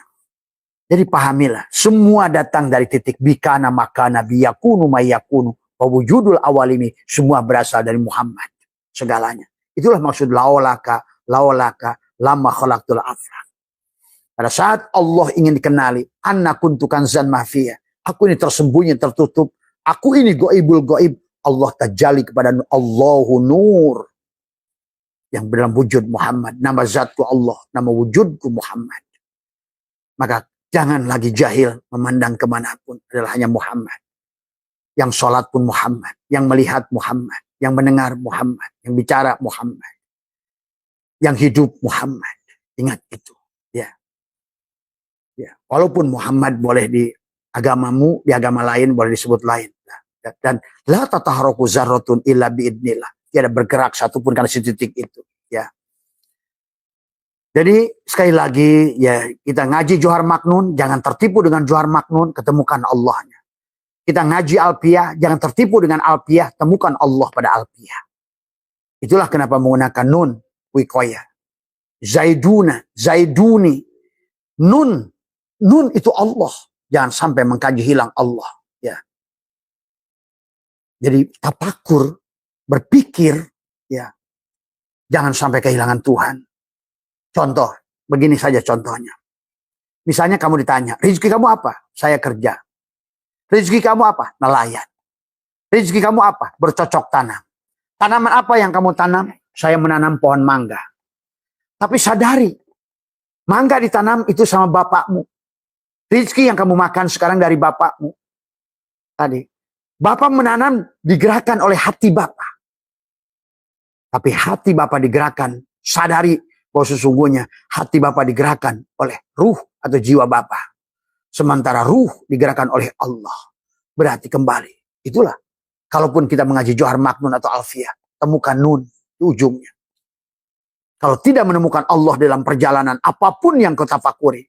Jadi pahamilah, semua datang dari titik bikana makana biyakunu mayakunu. Wujudul awal ini semua berasal dari Muhammad. Segalanya. Itulah maksud laolaka lama khalaqtul aflak. Pada saat Allah ingin dikenali, anna kuntu kanzan mahfiyah. Aku ini tersembunyi, tertutup. Aku ini goibul goib. Allah tajali kepada Allahu Nur. Yang dalam wujud Muhammad. Nama zatku Allah, nama wujudku Muhammad. Maka jangan lagi jahil memandang kemanapun. Adalah hanya Muhammad. Yang sholat pun Muhammad. Yang melihat Muhammad. Yang mendengar Muhammad. Yang bicara Muhammad. Yang hidup Muhammad. Ingat itu. Ya. Ya. Walaupun Muhammad boleh di agamamu, di agama lain boleh disebut lain. Dan la tataharaku zarratun illa biidnillah. Tidak bergerak satupun karena si titik itu. Ya. Jadi sekali lagi ya kita ngaji Johar Maknun, jangan tertipu dengan Johar Maknun, ketemukan Allahnya. Kita ngaji Alpiyah, jangan tertipu dengan Alpiyah, temukan Allah pada Alpiyah. Itulah kenapa menggunakan nun, wikoya. Zaiduna, Zaiduni, nun itu Allah. Jangan sampai mengkaji hilang Allah. Ya. Jadi tafakur, berpikir, ya, jangan sampai kehilangan Tuhan. Contoh, begini saja contohnya. Misalnya kamu ditanya, rezeki kamu apa? Saya kerja. Rezeki kamu apa? Nelayan. Rezeki kamu apa? Bercocok tanam. Tanaman apa yang kamu tanam? Saya menanam pohon mangga. Tapi sadari, mangga ditanam itu sama bapakmu. Rezeki yang kamu makan sekarang dari bapakmu. Tadi, bapak menanam digerakkan oleh hati bapak. Tapi hati bapak digerakkan, sadari bahwa sesungguhnya hati bapak digerakkan oleh ruh atau jiwa bapak. Sementara ruh digerakkan oleh Allah. Berarti kembali. Itulah. Kalaupun kita mengaji Johar Maknun atau Alfiyah, temukan nun di ujungnya. Kalau tidak menemukan Allah dalam perjalanan apapun yang kau tafakuri,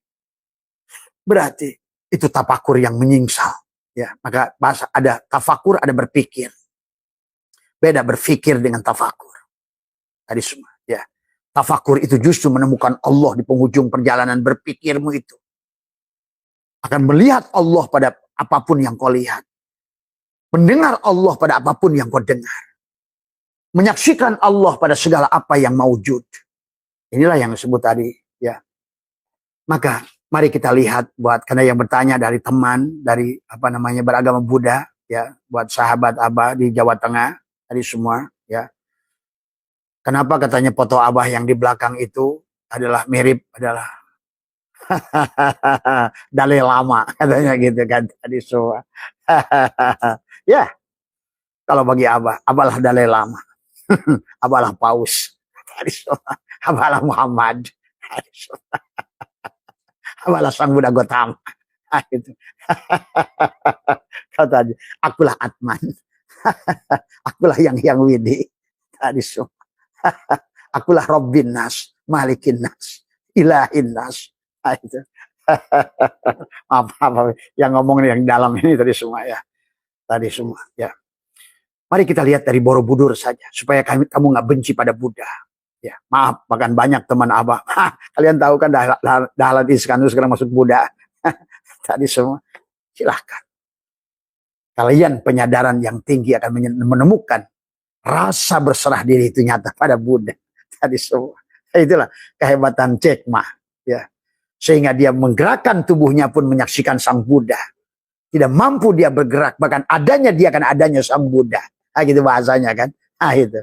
berarti itu tafakur yang menyingsal. Ya, maka bahasa ada tafakur, ada berpikir. Beda berpikir dengan tafakur. Tadi semua. Ya. Tafakur itu justru menemukan Allah di penghujung perjalanan berpikirmu itu. Akan melihat Allah pada apapun yang kau lihat. Mendengar Allah pada apapun yang kau dengar. Menyaksikan Allah pada segala apa yang maujud. Inilah yang disebut tadi, ya. Maka mari kita lihat karena yang bertanya dari teman dari beragama Buddha, ya, buat sahabat Abah di Jawa Tengah tadi semua, ya. Kenapa katanya foto Abah yang di belakang itu adalah Dalai Lama katanya gitu kan tadi semua. Ya, kalau bagi Abah lah Dalai Lama. Abah lah Paus. Tadi semua. Abah lah Muhammad. Tadi semua. Abah lah Sang Buddha Gotama. Gitu. Kata akulah Atman. Akulah yang Widi. Tadi semua. Akulah Rabbin Nas, Malikin Nas, Ilahin Nas. Itu. Apa yang ngomong yang dalam ini tadi semua, ya. Tadi semua, ya. Mari kita lihat dari Borobudur saja supaya kamu nggak benci pada Buddha. Ya, maaf, bahkan banyak teman Abah. Kalian tahu kan Dahlan Iskan itu sekarang masuk Buddha. Tadi semua, silahkan. Kalian penyadaran yang tinggi akan menemukan rasa berserah diri itu nyata pada Buddha. Tadi semua. Itulah kehebatan Jack Ma, ya. Sehingga dia menggerakkan tubuhnya pun menyaksikan Sang Buddha. Tidak mampu dia bergerak, bahkan adanya dia akan adanya Sang Buddha. Nah, gitu bahasanya kan. Nah, itu.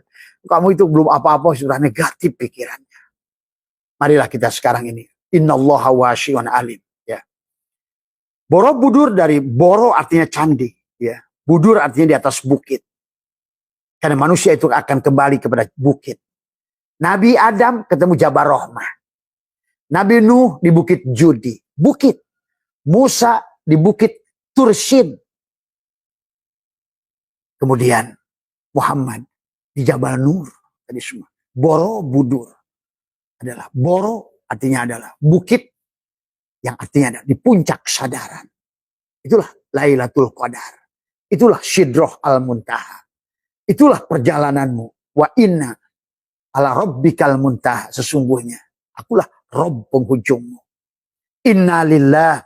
Kamu itu belum apa-apa sudah negatif pikirannya. Marilah kita sekarang ini. Innallaha wasi'un alim, ya. Borobudur dari Boro artinya candi, ya. Budur artinya di atas bukit. Karena manusia itu akan kembali kepada bukit. Nabi Adam ketemu Jabal Rahmah. Nabi Nuh di bukit Judi. Bukit. Musa di bukit Tursin. Kemudian Muhammad di Jabal Nur. Tadi semua. Borobudur adalah Boro artinya adalah bukit yang artinya adalah di puncak kesadaran. Itulah Lailatul Qadar. Itulah Sidroh Al-Muntaha. Itulah perjalananmu. Wa inna ala rabbikal muntaha. Sesungguhnya akulah Rob penghujungmu. Inna lillah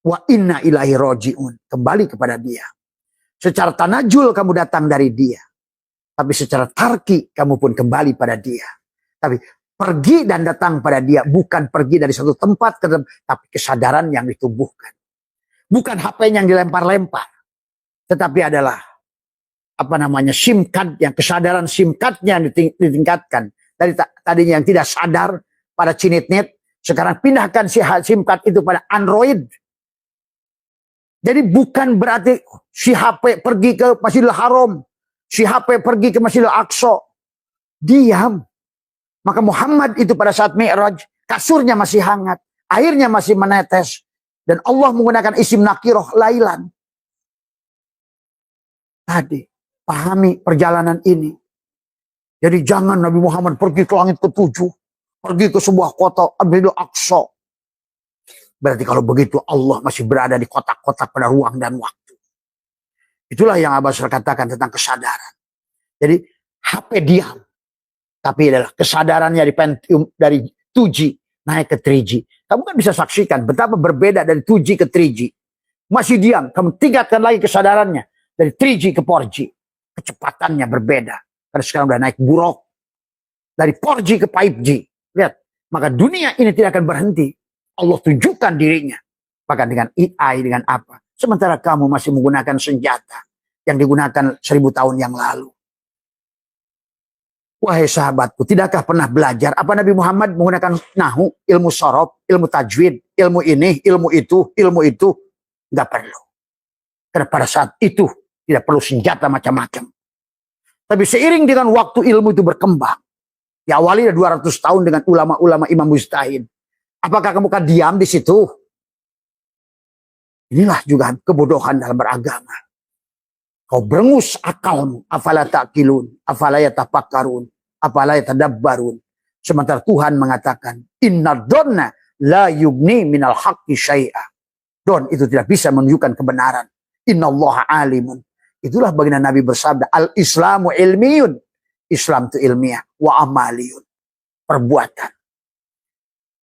wa inna ilaihi roji'un. Kembali kepada dia. Secara tanajul kamu datang dari dia. Tapi secara tarki kamu pun kembali pada dia. Tapi pergi dan datang pada dia. Bukan pergi dari satu tempat ke tempat. Tapi kesadaran yang ditumbuhkan. Bukan HP-nya yang dilempar-lempar. Tetapi adalah SIM card yang kesadaran SIM card-nya ditingkatkan. Dari tadinya yang tidak sadar pada cinit-nit, sekarang pindahkan SIM card itu pada Android. Jadi bukan berarti si HP pergi ke Masjidil Haram, si HP pergi ke Masjidil Aqsa. Diam. Maka Muhammad itu pada saat Mi'raj, kasurnya masih hangat, airnya masih menetes. Dan Allah menggunakan isim nakiroh lailan. Tadi, pahami perjalanan ini. Jadi jangan Nabi Muhammad pergi ke langit ke-7. Pergi ke sebuah kota, Masjidil Aqsa. Berarti kalau begitu Allah masih berada di kotak-kotak pada ruang dan waktu. Itulah yang Abah katakan tentang kesadaran. Jadi HP diam. Tapi adalah kesadarannya di Pentium dari 2G naik ke 3G. Kamu kan bisa saksikan betapa berbeda dari 2G ke 3G. Masih diam, kamu tingkatkan lagi kesadarannya. Dari 3G ke 4G. Kecepatannya berbeda. Karena sekarang udah naik buruk. Dari 4G ke 5G. Lihat, maka dunia ini tidak akan berhenti. Allah tunjukkan dirinya. Bahkan dengan AI, dengan apa. Sementara kamu masih menggunakan senjata yang digunakan 1000 tahun yang lalu. Wahai sahabatku, tidakkah pernah belajar apa Nabi Muhammad menggunakan nahu, ilmu sorof, ilmu tajwid, ilmu ini, ilmu itu. Nggak perlu. Karena pada saat itu tidak perlu senjata macam-macam. Tapi seiring dengan waktu ilmu itu berkembang. Diawali 200 tahun dengan ulama-ulama Imam Mujtahid. Apakah kamu akan diam di situ? Inilah juga kebodohan dalam beragama. Kau berengus akalmu. Afala ta'qilun, afala yatafakkarun, afala yatadabbarun. Sementara Tuhan mengatakan, inna donna la yugni minal haqqi syai'ah. Don itu tidak bisa menunjukkan kebenaran. Inna Allah alimun. Itulah baginda Nabi bersabda, al-islamu ilmiyun. Islam itu ilmiah. Wa amaliyun. Perbuatan.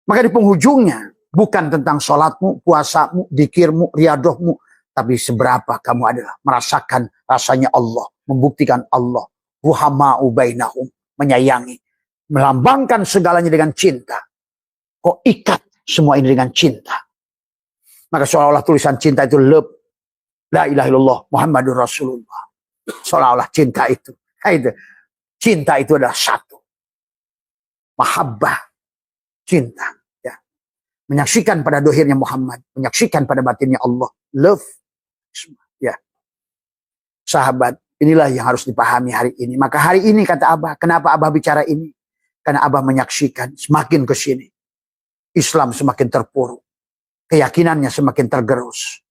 Maka di penghujungnya, bukan tentang sholatmu, puasamu, dikirmu, riadohmu. Tapi seberapa kamu adalah merasakan rasanya Allah, membuktikan Allah, ruhama'u bainahum, menyayangi, melambangkan segalanya dengan cinta. Kok ikat semua ini dengan cinta. Maka seolah-olah tulisan cinta itu love, la ilaha illallah, Muhammadur Rasulullah. Seolah-olah cinta itu. Cinta itu adalah satu. Mahabbah, cinta. Ya. Menyaksikan pada dohirnya Muhammad, menyaksikan pada batinnya Allah. Love. Ya. Sahabat, inilah yang harus dipahami hari ini. Maka hari ini kata Abah, kenapa Abah bicara ini? Karena Abah menyaksikan semakin ke sini Islam semakin terpuruk, keyakinannya semakin tergerus.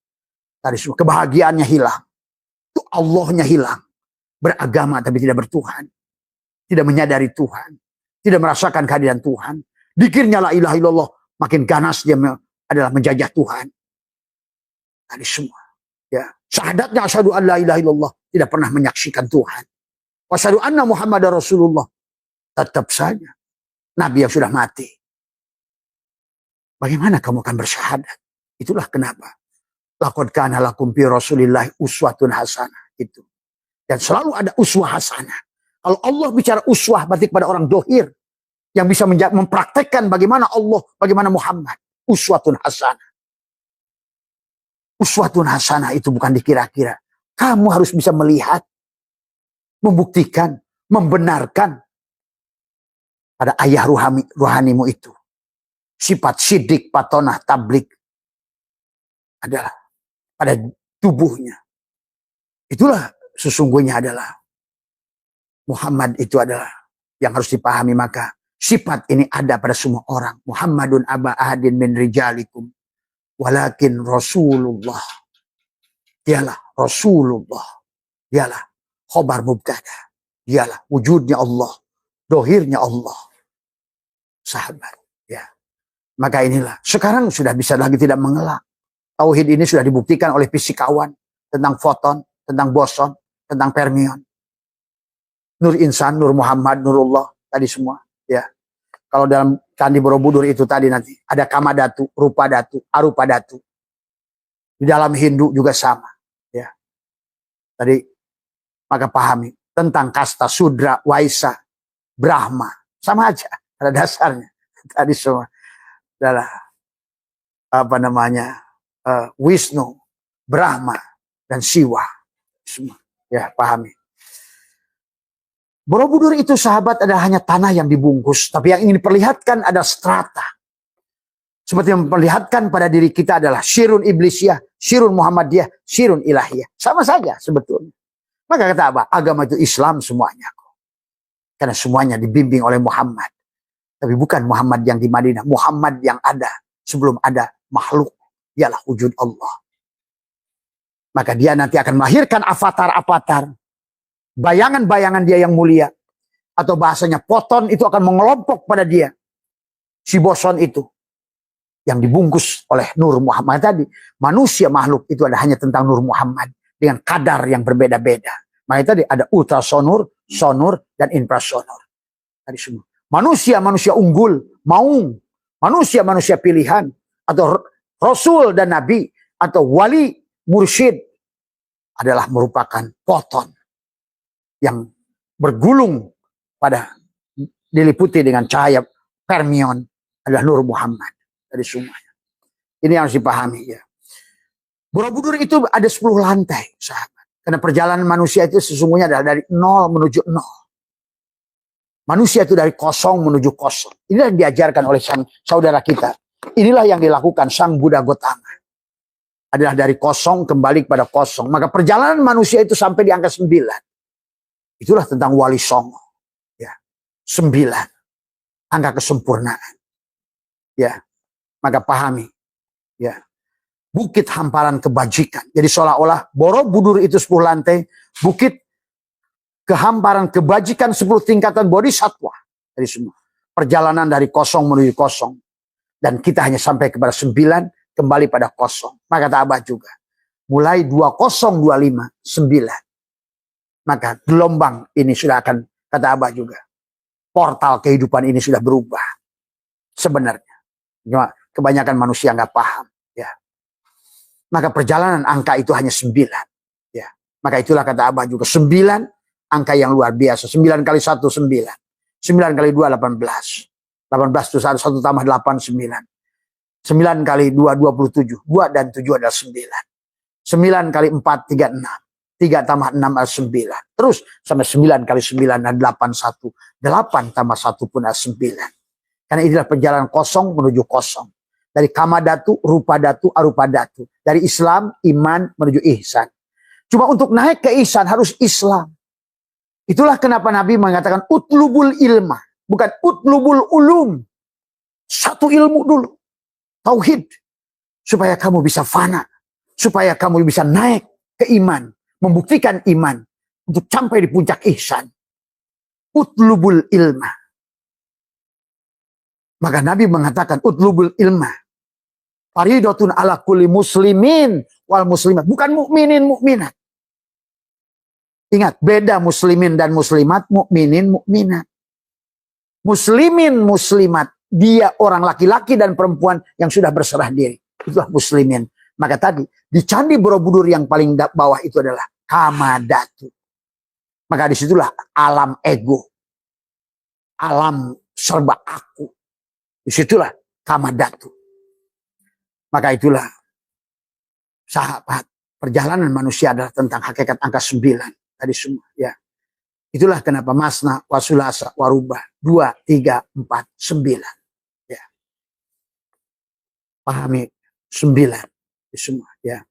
Tadi semua kebahagiaannya hilang, itu Allahnya hilang. Beragama tapi tidak bertuhan, tidak menyadari Tuhan, tidak merasakan kehadiran Tuhan. Dikirnya la ilaha illallah, makin ganas dia adalah menjajah Tuhan. Tadi semua. Ya, syahadatnya asyhadu an la ilaha illallah, tidak pernah menyaksikan Tuhan. Wasyhadu anna Muhammadar Rasulullah, tetap saja Nabi yang sudah mati. Bagaimana kamu akan bersyahadat? Itulah kenapa laqad kana lakum fi Rasulillahi uswatun hasanah itu. Dan selalu ada uswah hasanah. Kalau Allah bicara uswah berarti kepada orang dohir yang bisa mempraktekkan bagaimana Allah, bagaimana Muhammad. Uswatun hasanah. Uswatun hasanah itu bukan dikira-kira. Kamu harus bisa melihat, membuktikan, membenarkan pada ayah ruhanimu itu. Sifat sidik, patonah, tablik adalah pada tubuhnya. Itulah sesungguhnya adalah Muhammad itu adalah yang harus dipahami. Maka sifat ini ada pada semua orang. Muhammadun aba ahadin min rijalikum walakin Rasulullah. Dialah Rasulullah. Dialah khobar mubtada. Dialah wujudnya Allah, dohirnya Allah. Sahabat, ya. Maka inilah, sekarang sudah bisa lagi tidak mengelak. Tauhid ini sudah dibuktikan oleh fisikawan tentang foton, tentang boson, tentang fermion. Nur insan, Nur Muhammad, Nurullah, tadi semua. Ya. Kalau dalam Candi Borobudur itu tadi nanti ada kama datu, rupa datu, arupa datu. Di dalam Hindu juga sama. Ya. Tadi maka pahami tentang kasta, Sudra, Waisa, Brahma, sama aja, ada dasarnya. Tadi semua adalah apa namanya Wisnu, Brahma, dan Siwa. Semua. Ya, pahami. Borobudur itu sahabat adalah hanya tanah yang dibungkus, tapi yang ingin diperlihatkan ada strata. Seperti yang memperlihatkan pada diri kita adalah Syirun Iblisiyah, Syirun Muhammadiyah, Syirun Ilahiyah. Sama saja sebetulnya. Maka kata apa? Agama itu Islam semuanya. Karena semuanya dibimbing oleh Muhammad. Tapi bukan Muhammad yang di Madinah. Muhammad yang ada sebelum ada makhluk. Ialah wujud Allah. Maka dia nanti akan melahirkan avatar-avatar. Bayangan-bayangan dia yang mulia. Atau bahasanya poton itu akan mengelompok pada dia. Si boson itu. Yang dibungkus oleh Nur Muhammad tadi. Manusia makhluk itu ada hanya tentang Nur Muhammad. Dengan kadar yang berbeda-beda. Makanya tadi ada ultrasonur, sonur, dan infrasonur. Tadi semua. Manusia-manusia unggul, maung, manusia-manusia pilihan, atau Rasul dan Nabi, atau wali, mursyid, adalah merupakan poton yang bergulung pada diliputi dengan cahaya fermion, adalah Nur Muhammad. Dari semuanya. Ini yang harus dipahami ya. Borobudur itu ada 10 lantai, sahabat. Karena perjalanan manusia itu sesungguhnya adalah dari 0 menuju 0. Manusia itu dari kosong menuju kosong. Inilah yang diajarkan oleh saudara kita. Inilah yang dilakukan Sang Buddha Gotama. Adalah dari kosong kembali kepada kosong. Maka perjalanan manusia itu sampai di angka 9. Itulah tentang Wali Songo. Ya. 9. Angka kesempurnaan. Ya. Maka pahami. Ya. Bukit hamparan kebajikan. Jadi seolah-olah Borobudur itu 10 lantai. Bukit kehamparan kebajikan 10 tingkatan bodhisatwa. Dari semua. Perjalanan dari kosong menuju kosong. Dan kita hanya sampai kepada 9. Kembali pada kosong. Maka kata Abah juga. Mulai 2025. 9. Maka gelombang ini sudah akan. Kata Abah juga. Portal kehidupan ini sudah berubah. Sebenarnya. Cuma kebanyakan manusia nggak paham. Ya. Maka perjalanan angka itu hanya 9. Ya. Maka itulah kata Abah juga 9 angka yang luar biasa. 9 kali 1 9. 9 kali 2 18. 18 itu 1 tambah 8 9. 9 kali 2 27. 2 dan 7 adalah 9. 9 kali 4 36. 3 tambah 6 adalah 9. Terus sampai 9 kali 9 dan 8 1. 8 tambah 1 pun adalah 9. Karena inilah perjalanan kosong menuju kosong. Dari kamadatu, rupadatu, arupadatu. Dari Islam, iman menuju ihsan. Cuma untuk naik ke ihsan harus Islam. Itulah kenapa Nabi mengatakan utlubul ilma. Bukan utlubul ulum. Satu ilmu dulu. Tauhid. Supaya kamu bisa fana. Supaya kamu bisa naik ke iman. Membuktikan iman. Untuk sampai di puncak ihsan. Utlubul ilma. Maka Nabi mengatakan utlubul ilma. Faridatun ala kulli muslimin wal muslimat. Bukan mukminin mukminat. Ingat, beda muslimin dan muslimat, mukminin mukminat. Muslimin muslimat, dia orang laki-laki dan perempuan yang sudah berserah diri. Itulah muslimin. Maka tadi, di Candi Borobudur yang paling bawah itu adalah kamadatu. Maka disitulah alam ego. Alam serba aku. Disitulah kamadatu. Maka itulah sahabat, perjalanan manusia adalah tentang hakikat angka 9 tadi semua ya. Itulah kenapa masna, wasulasa, warubah 2, 3, 4, 9 ya. Pahami 9 semua ya.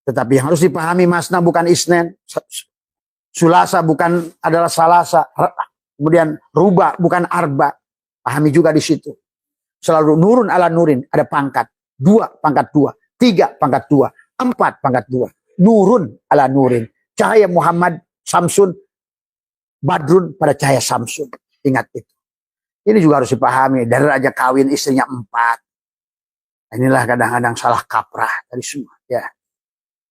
Tetapi yang harus dipahami masna bukan isnen, sulasa bukan adalah salasa, kemudian rubah bukan arba. Pahami juga di situ. Selalu nurun ala nurin, ada pangkat. 2 pangkat 2, 3 pangkat 2, 4 pangkat 2. Nurun ala nurin. Cahaya Muhammad Samsun, Badrun pada cahaya Samsun. Ingat itu. Ini juga harus dipahami. Dari raja kawin istrinya 4. Inilah kadang-kadang salah kaprah tadi semua. Ya.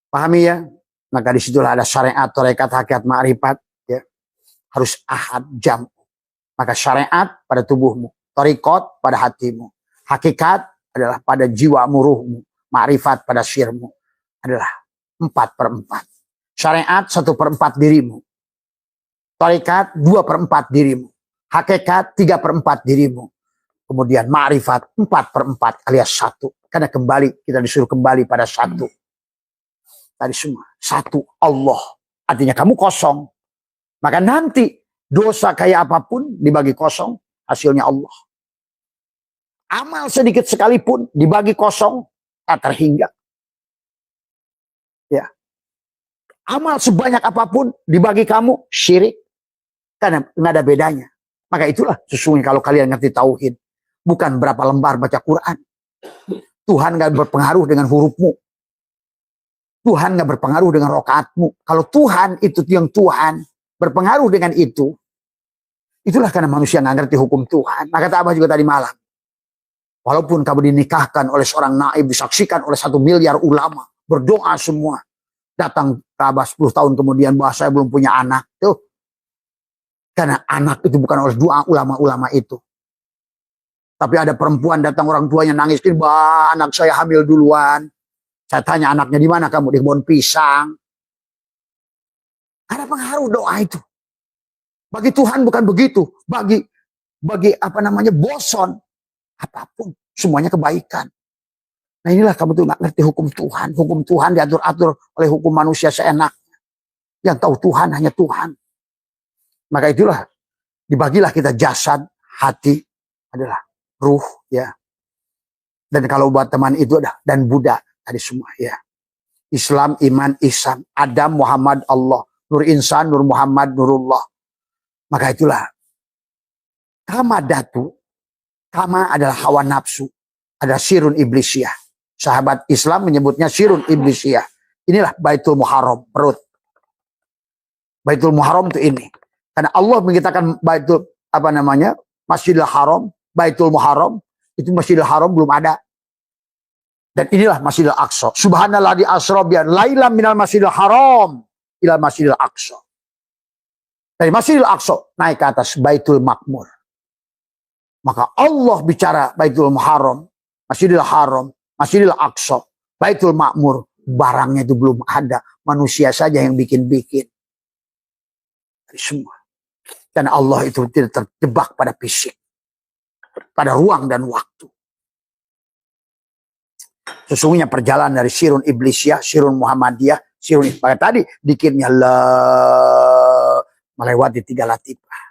Pahami ya. Maka disitulah ada syariat, tarekat, hakikat, ma'rifat. Ya. Harus ahad, jam. Maka syariat pada tubuhmu, tarikot pada hatimu, hakikat adalah pada jiwamu, ruhmu, ma'rifat pada sirmu adalah 4/4. Syariat 1/4 dirimu, tarikat 2/4 dirimu, hakikat 3/4 dirimu, kemudian ma'rifat 4/4 alias 1. Karena kembali kita disuruh kembali pada 1. Tadi semua 1 Allah. Artinya kamu kosong. Maka nanti dosa kayak apapun dibagi kosong, hasilnya Allah. Amal sedikit sekalipun dibagi kosong, tak terhingga. Ya. Amal sebanyak apapun dibagi kamu, syirik. Karena nggak ada bedanya. Maka itulah sesungguhnya kalau kalian ngerti tauhid. Bukan berapa lembar baca Quran. Tuhan nggak berpengaruh dengan hurufmu. Tuhan nggak berpengaruh dengan rokaatmu. Kalau Tuhan itu yang Tuhan berpengaruh dengan itu, itulah karena manusia nggak ngerti hukum Tuhan. Maka kata Abah juga tadi malam. Walaupun kamu dinikahkan oleh seorang naib, disaksikan oleh 1 miliar ulama, berdoa semua. Datang ke Abah 10 tahun kemudian, bahwa saya belum punya anak. Tuh. Karena anak itu bukan oleh doa ulama-ulama itu. Tapi ada perempuan datang orang tuanya nangis, bah anak saya hamil duluan. Saya tanya anaknya di mana kamu? Di kebun pisang. Ada pengaruh doa itu. Bagi Tuhan bukan begitu. Bagi boson. Apapun. Semuanya kebaikan. Nah inilah kamu tuh gak ngerti hukum Tuhan. Hukum Tuhan diatur-atur oleh hukum manusia seenaknya. Yang tahu Tuhan hanya Tuhan. Maka itulah. Dibagilah kita jasad, hati. Adalah ruh ya. Dan kalau buat teman itu ada. Dan Buddha. Tadi semua ya. Islam, iman, ihsan. Adam, Muhammad, Allah. Nur insan, Nur Muhammad, Nurullah. Maka itulah. Kamadatu. Kama adalah hawa nafsu. Adalah sirun iblisiyah. Sahabat Islam menyebutnya sirun iblisiyah. Inilah Baitul Muharram. Perut. Baitul Muharram itu ini. Karena Allah mengatakan Baitul, Masjidil Haram. Baitul Muharram. Itu Masjidil Haram belum ada. Dan inilah Masjidil Aqsa. Subhanallah di asra biar lailam minal Masjidil Haram. Ila Masjidil Aqsa. Dari Masjidil Aqsa naik ke atas Baitul Makmur. Maka Allah bicara Baitul Muharram, Masjidil Haram, Masjidil Aqsa. Baitul Ma'mur, barangnya itu belum ada. Manusia saja yang bikin-bikin. Semua. Dan Allah itu tidak terjebak pada fisik. Pada ruang dan waktu. Sesungguhnya perjalanan dari Sirun Iblisiyah, Sirun Muhammadiyah, Sirun Iblisiyah. Tadi dikirnya melewati 3 latifah.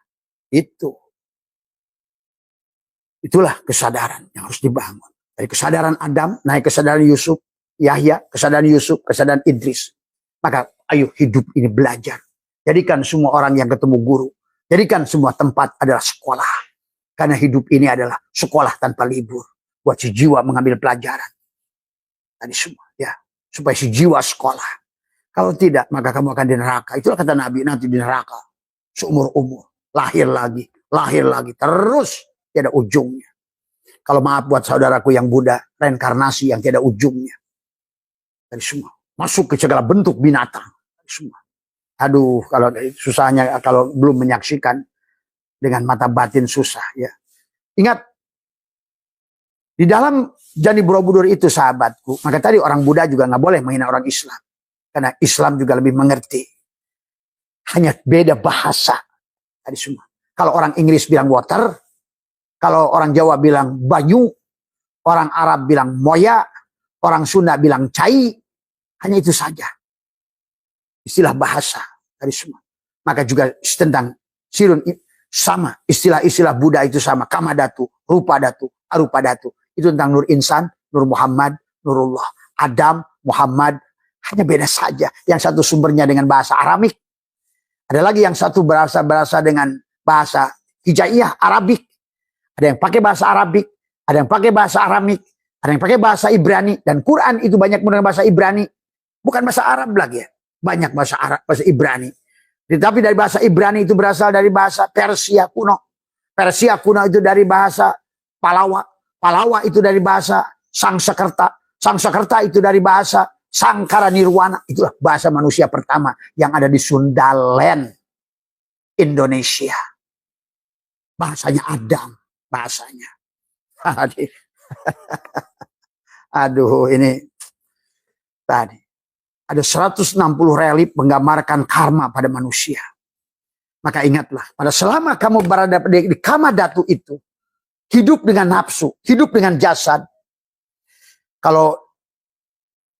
Itulah kesadaran yang harus dibangun. Dari kesadaran Adam, naik kesadaran Yusuf, Yahya, kesadaran Yusuf, kesadaran Idris. Maka ayo hidup ini belajar. Jadikan semua orang yang ketemu guru. Jadikan semua tempat adalah sekolah. Karena hidup ini adalah sekolah tanpa libur. Buat si jiwa mengambil pelajaran. Tadi semua ya. Supaya si jiwa sekolah. Kalau tidak maka kamu akan di neraka. Itulah kata Nabi, nanti di neraka. Seumur-umur. Lahir lagi. Terus tidak ada ujungnya. Kalau maaf buat saudaraku yang Buddha, reinkarnasi yang tidak ada ujungnya. Dari semua. Masuk ke segala bentuk binatang. Dari semua. Aduh, kalau susahnya kalau belum menyaksikan dengan mata batin susah ya. Ingat, di dalam Jani Borobudur itu sahabatku, maka tadi orang Buddha juga nggak boleh menghina orang Islam. Karena Islam juga lebih mengerti. Hanya beda bahasa. Tadi semua. Kalau orang Inggris bilang water, kalau orang Jawa bilang banyu, orang Arab bilang moya, orang Sunda bilang cai, hanya itu saja. Istilah bahasa dari semua. Maka juga tentang Sirun sama, istilah-istilah Buddha itu sama. Kamadatu, Rupadatu, Arupadatu. Itu tentang Nur Insan, Nur Muhammad, Nurullah. Adam, Muhammad, hanya beda saja. Yang satu sumbernya dengan bahasa Aramik. Ada lagi yang satu berasa dengan bahasa Hijaiyah, Arabik. Ada yang pakai bahasa Arabik, ada yang pakai bahasa Aramik, ada yang pakai bahasa Ibrani. Dan Quran itu banyak menggunakan bahasa Ibrani. Bukan bahasa Arab lagi ya. Banyak bahasa Arab, bahasa Ibrani. Tetapi dari bahasa Ibrani itu berasal dari bahasa Persia kuno. Persia kuno itu dari bahasa Palawa. Palawa itu dari bahasa Sangsakerta. Sangsakerta itu dari bahasa Sangkara Nirwana. Itulah bahasa manusia pertama yang ada di Sundaland, Indonesia. Bahasanya Adam. Bahasanya. Aduh, ini tadi. Ada 160 relief menggambarkan karma pada manusia. Maka ingatlah, pada selama kamu berada di kamadatu itu, hidup dengan nafsu, hidup dengan jasad. Kalau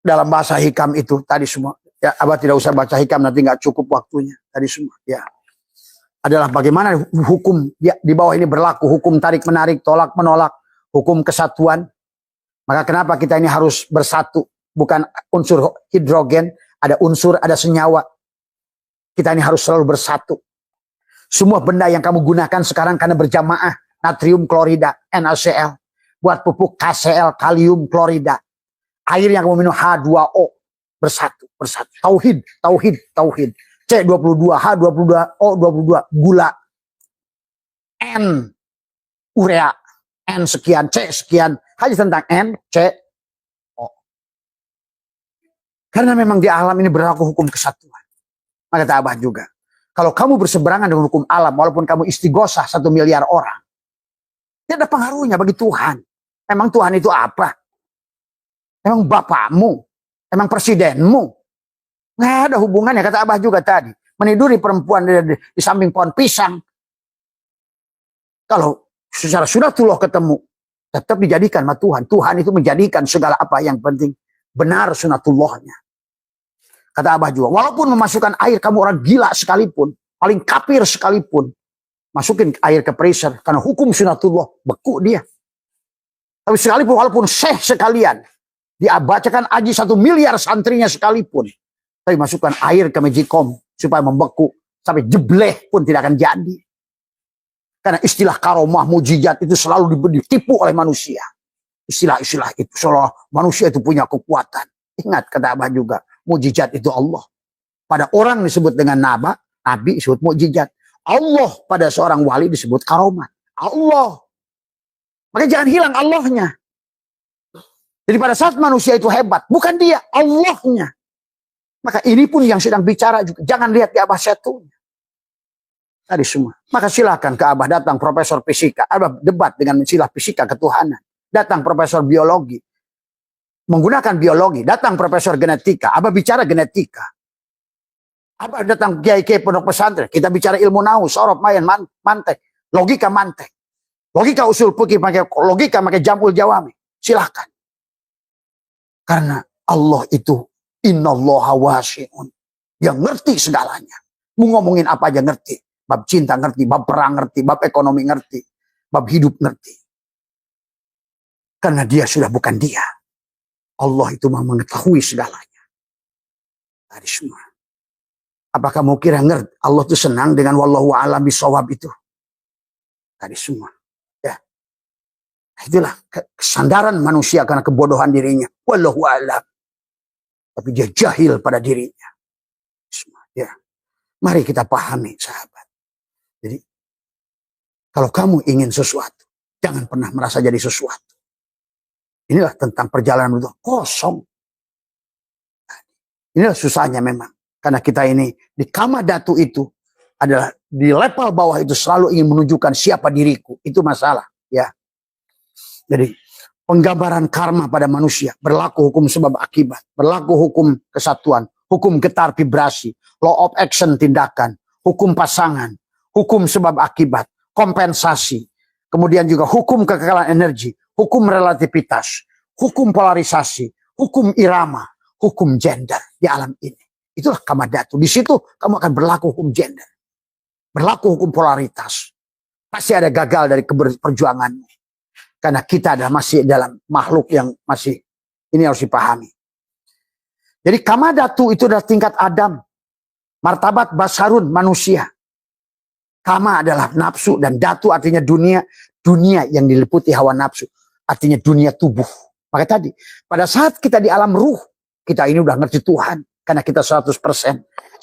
dalam bahasa hikam itu tadi semua, ya Abah tidak usah baca hikam, nanti nggak cukup waktunya. Tadi semua, ya. Adalah bagaimana hukum ya, di bawah ini berlaku, hukum tarik-menarik, tolak-menolak, hukum kesatuan. Maka kenapa kita ini harus bersatu? Bukan unsur hidrogen, ada unsur, ada senyawa. Kita ini harus selalu bersatu. Semua benda yang kamu gunakan sekarang karena berjamaah, natrium klorida, NaCl, buat pupuk KCl, kalium klorida. Air yang kamu minum H2O, bersatu. Tauhid. C22, H22O22, gula. N, urea. N sekian, C sekian. Hanya tentang N, C, karena memang di alam ini berlaku hukum kesatuan. Maka Abah juga. Kalau kamu berseberangan dengan hukum alam, walaupun kamu istighosah 1 miliar orang, tidak ada pengaruhnya bagi Tuhan. Emang Tuhan itu apa? Emang bapakmu? Emang presidenmu? Nggak ada hubungannya, kata Abah juga tadi. Meniduri perempuan di samping pohon pisang. Kalau secara sunatullah ketemu, tetap dijadikan sama Tuhan. Tuhan itu menjadikan segala apa yang penting. Benar sunatullahnya. Kata Abah juga, walaupun memasukkan air, kamu orang gila sekalipun, paling kafir sekalipun, masukin air ke pressure, karena hukum sunatullah, beku dia. Tapi sekalipun, walaupun syekh sekalian, dia bacakan aji 1 miliar santrinya sekalipun, tapi masukkan air ke magicom, supaya membeku, sampai jebleh pun tidak akan jadi. Karena istilah karomah, mujizat itu selalu ditipu oleh manusia. Istilah-istilah itu, seolah manusia itu punya kekuatan. Ingat, kata Abah juga, mujizat itu Allah. Pada orang disebut dengan nabi disebut mujizat. Allah pada seorang wali disebut karomat. Allah. Maka jangan hilang Allahnya. Jadi pada saat manusia itu hebat, bukan dia, Allahnya. Maka ini pun yang sedang bicara juga. Jangan lihat di Abah satunya. Tadi semua. Maka silakan ke Abah datang profesor fisika. Abah debat dengan istilah fisika ketuhanan. Datang profesor biologi. menggunakan biologi. Datang profesor genetika, Abah bicara genetika. Abah datang kiai-kiai pondok pesantren, kita bicara ilmu nahu, sorob, mayan, mantek, logika mantek. Logika usul fikih, pakai logika, pakai jamul jawami. Silahkan. Karena Allah itu innallaha wasi'un, yang ngerti segalanya. Mau ngomongin apa aja ngerti. Bab cinta ngerti, bab perang ngerti, bab ekonomi ngerti, bab hidup ngerti. Karena dia sudah bukan dia. Allah itu mau mengetahui segalanya. Tadi semua. Apa kamu kira ngerti Allah itu senang dengan wallahu a'lam bishawab itu? Tadi semua. Ya. Itulah kesandaran manusia karena kebodohan dirinya. Wallahu a'lam. Tapi dia jahil pada dirinya. Ya. Mari kita pahami, sahabat. Jadi, kalau kamu ingin sesuatu, jangan pernah merasa jadi sesuatu. Inilah tentang perjalanan itu kosong. Inilah susahnya memang. Karena kita ini di kamadatu itu adalah di level bawah itu selalu ingin menunjukkan siapa diriku. Itu masalah. Ya. Jadi penggambaran karma pada manusia. Berlaku hukum sebab akibat. Berlaku hukum kesatuan. Hukum getar vibrasi. Law of action tindakan. Hukum pasangan. Hukum sebab akibat. Kompensasi. Kemudian juga hukum kekekalan energi. Hukum relativitas. Hukum polarisasi. Hukum irama. Hukum gender di alam ini. Itulah kamadatu. Di situ kamu akan berlaku hukum gender. Berlaku hukum polaritas. Pasti ada gagal dari perjuanganmu. Karena kita adalah masih dalam makhluk yang masih, ini harus dipahami. Jadi kamadatu itu adalah tingkat Adam. Martabat basarun manusia. Kama adalah nafsu dan datu artinya dunia. Dunia yang diliputi hawa nafsu. Artinya dunia tubuh. Maka tadi, pada saat kita di alam ruh, kita ini udah ngerti Tuhan. Karena kita 100%.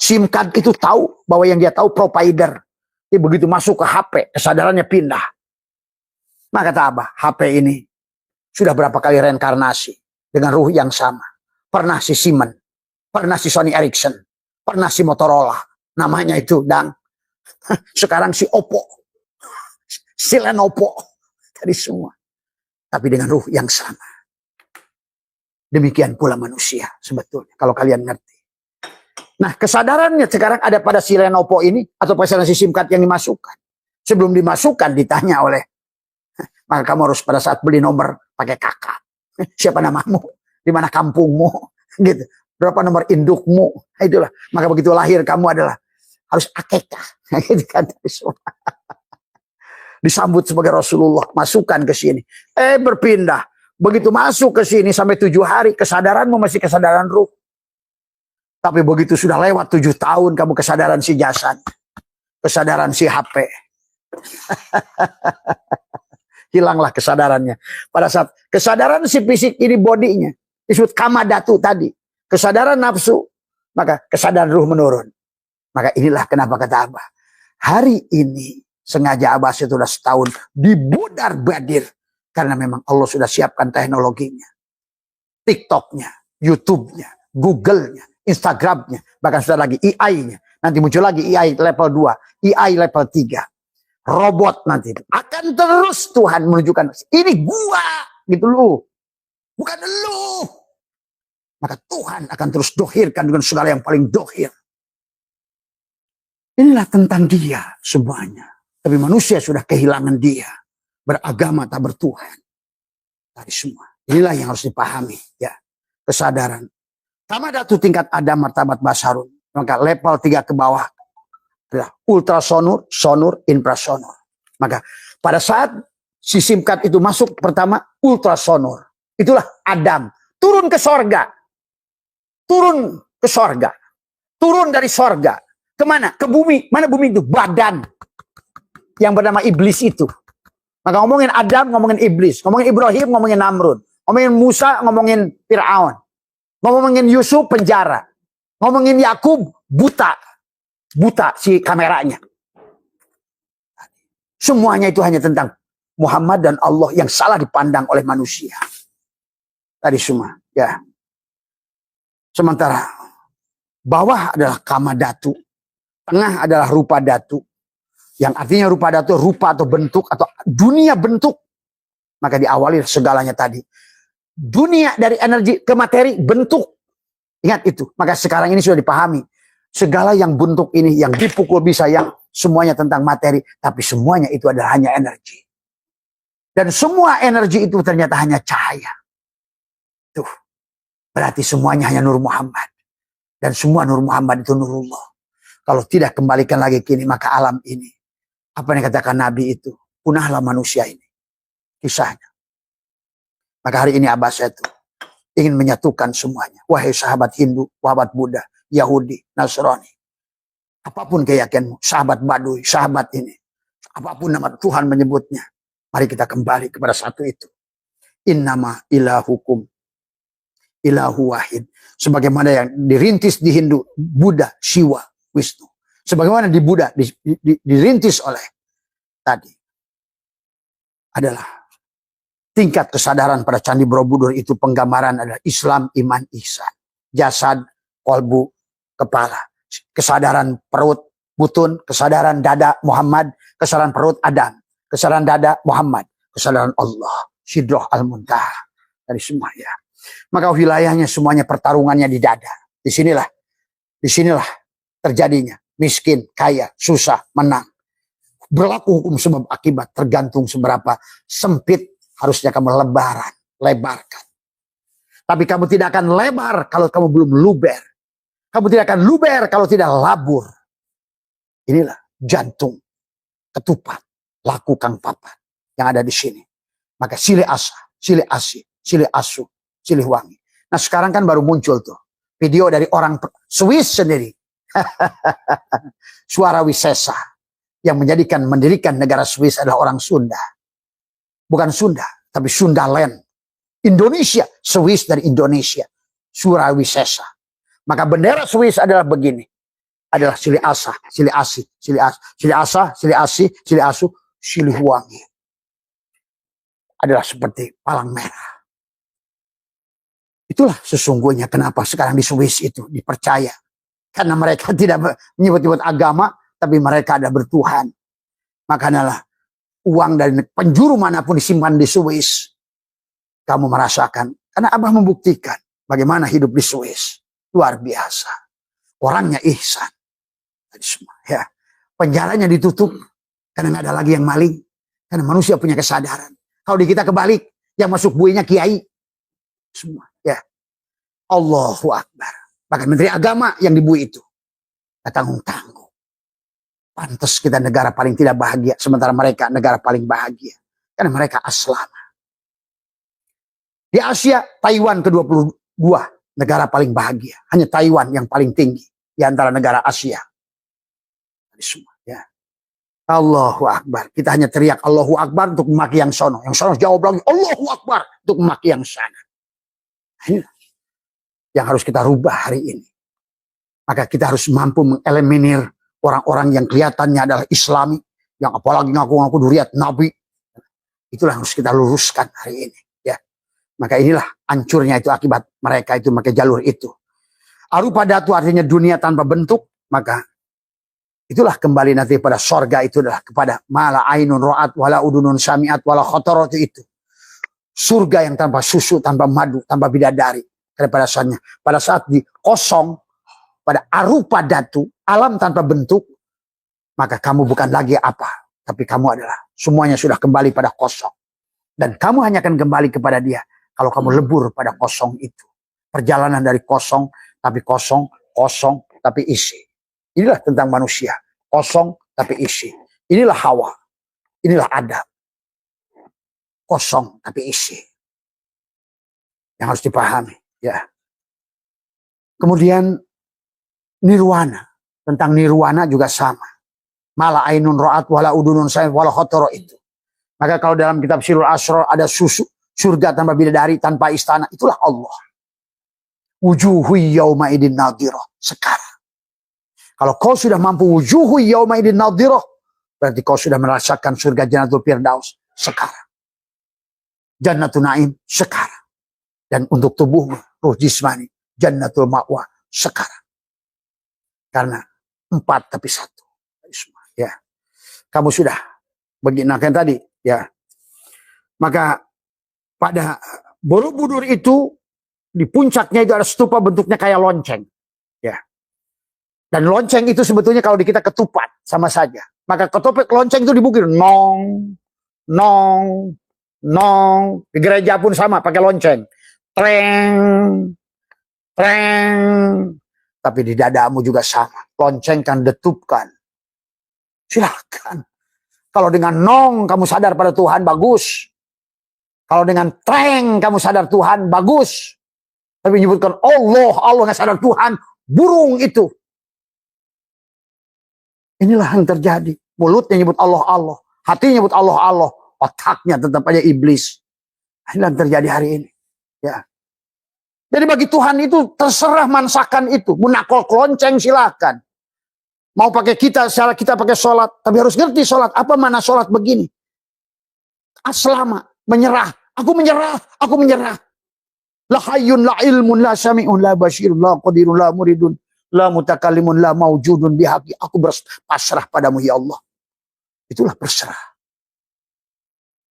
SIM card itu tahu bahwa yang dia tahu provider. Dia begitu masuk ke HP, kesadarannya pindah. Maka kata Abah, HP ini sudah berapa kali reinkarnasi dengan ruh yang sama. Pernah si Siemens, pernah si Sony Ericsson, pernah si Motorola. Namanya itu, dan sekarang si Oppo, si Lenovo. Tadi semua. Tapi dengan ruh yang sama. Demikian pula manusia sebetulnya. Kalau kalian ngerti. Nah kesadarannya sekarang ada pada si Lenovo ini. Atau pada si SIM card yang dimasukkan. Sebelum dimasukkan ditanya oleh. Maka kamu harus pada saat beli nomor pakai kakak. Siapa namamu? Di mana kampungmu? Gitu. Berapa nomor indukmu? Itulah. Maka begitu lahir kamu adalah. Harus akekah. Gitu kan. Disambut sebagai Rasulullah. Masukkan ke sini. Berpindah. Begitu masuk ke sini sampai 7 hari, kesadaranmu masih kesadaran ruh. Tapi begitu sudah lewat 7 tahun, kamu kesadaran si jasad. Kesadaran si HP. Hilanglah kesadarannya. Pada saat kesadaran si fisik ini bodinya, disebut kamadatu tadi. Kesadaran nafsu, maka kesadaran ruh menurun. Maka inilah kenapa kata Abah. Hari ini, sengaja Abah sudah setahun, dibudar badir. Karena memang Allah sudah siapkan teknologinya. TikToknya, YouTube-nya, Google-nya, Instagram-nya. Bahkan sudah lagi AI-nya. Nanti muncul lagi AI level 2, AI level 3. Robot nanti. Akan terus Tuhan menunjukkan. Ini gua. Gitu loh. Bukan lu. Maka Tuhan akan terus dohirkan dengan segala yang paling dohir. Inilah tentang dia semuanya. Tapi manusia sudah kehilangan dia. Beragama tak bertuhan. Tadi semua. Inilah yang harus dipahami. Ya, kesadaran. Kamadatu tingkat Adam martabat basarun. Maka level 3 ke bawah. Adalah ultrasonur, sonur, infrasonur. Maka pada saat si SIM card itu masuk pertama ultrasonur. Itulah Adam. Turun ke sorga. Turun ke sorga. Turun dari sorga. Kemana? Ke bumi. Mana bumi itu? Badan. Yang bernama iblis itu. Maka ngomongin Adam, ngomongin iblis. Ngomongin Ibrahim, ngomongin Namrud. Ngomongin Musa, ngomongin Fir'aun. Ngomongin Yusuf, penjara. Ngomongin Yakub, buta. Buta si kameranya. Semuanya itu hanya tentang Muhammad dan Allah yang salah dipandang oleh manusia. Tadi semua. Ya. Sementara bawah adalah kamadatu. Tengah adalah rupa datu. Yang artinya rupa datu, rupa atau bentuk, atau dunia bentuk. Maka diawali segalanya tadi. dunia dari energi ke materi, bentuk. Ingat itu. Maka sekarang ini sudah dipahami. Segala yang bentuk ini, yang dipukul bisa, yang semuanya tentang materi. Tapi semuanya itu adalah hanya energi. Dan semua energi itu ternyata hanya cahaya. Tuh. Berarti semuanya hanya Nur Muhammad. Dan semua Nur Muhammad itu Nurullah. Kalau tidak kembalikan lagi kini, maka alam ini. Apa yang dikatakan Nabi itu? Punahlah manusia ini. Kisahnya. Maka hari ini Abah saya itu ingin menyatukan semuanya. Wahai sahabat Hindu, sahabat Buddha, Yahudi, Nasrani. Apapun keyakinanmu, sahabat Baduy, sahabat ini. Apapun nama Tuhan menyebutnya. Mari kita kembali kepada satu itu. Innama ilahukum ilahu wahid. Sebagaimana yang dirintis di Hindu, Buddha, Shiva, Wisnu. Sebagaimana di Buddha dirintis oleh tadi. Adalah tingkat kesadaran pada Candi Borobudur itu penggambaran adalah Islam, iman, ihsan. Jasad, kolbu, kepala. Kesadaran perut, butun. Kesadaran dada, Muhammad. Kesadaran perut, Adam. Kesadaran dada, Muhammad. Kesadaran Allah. Sidroh al-Muntaha. Dari semua ya. Maka wilayahnya semuanya pertarungannya di dada. Disinilah terjadinya. Miskin, kaya, susah, menang. Berlaku hukum sebab akibat. Tergantung seberapa sempit harusnya kamu lebarkan. Tapi kamu tidak akan lebar kalau kamu belum luber. Kamu tidak akan luber kalau tidak labur. Inilah jantung, ketupat, laku kang papat yang ada di sini. Maka silih asa, silih asi, silih asu, silih wangi. Nah sekarang kan baru muncul tuh video dari orang Swiss sendiri. Suara Wisesa yang mendirikan negara Swiss adalah orang Sunda. Bukan Sunda, tapi Sundaland. Indonesia, Swiss dari Indonesia. Suara Wisesa. Maka bendera Swiss adalah begini. Adalah silih asa, silih asi, silih as, silih asa, silih asi, silih asu, silih wangi. Adalah seperti palang merah. Itulah sesungguhnya kenapa sekarang di Swiss itu dipercaya. Karena mereka tidak menyebut-nyebut agama, tapi mereka ada bertuhan. Makanya uang dari penjuru manapun disimpan di Swiss. Kamu merasakan. Karena Abah membuktikan bagaimana hidup di Swiss. Luar biasa. Orangnya ihsan. Semua, ya. Penjaranya ditutup. Karena nggak ada lagi yang maling. Karena manusia punya kesadaran. Kalau di kita kebalik. Yang masuk buinya kiai. Semua. Ya. Allahu Akbar. Bahkan Menteri Agama yang dibui itu. Tanggung-tanggung. Pantas kita negara paling tidak bahagia. Sementara mereka negara paling bahagia. Karena mereka aslama. Di Asia, Taiwan ke-22 negara paling bahagia. Hanya Taiwan yang paling tinggi di antara negara Asia. Semua, ya. Allahu Akbar. Kita hanya teriak Allahu Akbar untuk memaki yang sono. Yang sono jawab lagi Allahu Akbar untuk memaki yang sana. Ini yang harus kita rubah hari ini. Maka kita harus mampu mengeliminir orang-orang yang kelihatannya adalah Islami. Yang apalagi ngaku-ngaku duriat Nabi. Itulah yang harus kita luruskan hari ini. Maka inilah hancurnya itu akibat mereka itu pakai jalur itu. Arupa datu artinya dunia tanpa bentuk. Maka itulah kembali nanti pada sorga itu adalah kepada mala ainun ro'at wala udunun sami'at wala khotorot itu. Surga yang tanpa susu, tanpa madu, tanpa bidadari. Pada saat di kosong, pada arupa datu, alam tanpa bentuk. Maka kamu bukan lagi apa. Tapi kamu adalah semuanya sudah kembali pada kosong. Dan kamu hanya akan kembali kepada dia. Kalau kamu lebur pada kosong itu. Perjalanan dari kosong, tapi kosong, kosong, tapi isi. Inilah tentang manusia. Kosong, tapi isi. Inilah Hawa. Inilah Adam. Kosong, tapi isi. Yang harus dipahami. Ya. Kemudian, nirwana. Tentang nirwana juga sama. Mala ainun ro'at wala udunun sayin wala khotoro itu. Maka kalau dalam kitab Sirul Asrar ada susu. Surga tanpa bidadari, tanpa istana. Itulah Allah. Wujuhu yawma idin nadhirah. Sekarang. Kalau kau sudah mampu wujuhu yawma idin nadhirah. Berarti kau sudah merasakan surga Jannatul Firdaus. Sekarang. Jannatul Naim. Sekarang. Dan untuk tubuhmu. Ruh jismani. Jannatul Ma'wa. Sekarang. Karena 4 tapi 1. Ya. Kamu sudah. Begini. Nah kan tadi. Ya. Maka. Pada Borobudur itu di puncaknya itu ada stupa bentuknya kayak lonceng. Ya. Dan lonceng itu sebetulnya kalau di kita ketupat sama saja. Maka ketopek lonceng itu dibukir nong, nong, nong. Di gereja pun sama pakai lonceng. Treng, treng. Tapi di dadamu juga sama. Loncengkan, detupkan. Silakan. Kalau dengan nong kamu sadar pada Tuhan, bagus. Kalau dengan treng kamu sadar Tuhan, bagus. Tapi menyebutkan Allah, Allah nggak sadar Tuhan, burung itu. Inilah yang terjadi. Mulutnya nyebut Allah, Allah. Hatinya nyebut Allah, Allah. Otaknya tetap aja iblis. Inilah yang terjadi hari ini. Ya. Jadi bagi Tuhan itu terserah mansakan itu. Mau nakol lonceng silakan. Mau pakai kita pakai sholat. Tapi harus ngerti sholat. Apa mana sholat begini? Aslama, menyerah. Aku menyerah, aku menyerah. La hayyun, la ilmun, la sami'un, la basyirun, la qadirun, la muridun. La mutakalimun, la maujudun bihaqi. Aku berpasrah padamu ya Allah. Itulah berserah.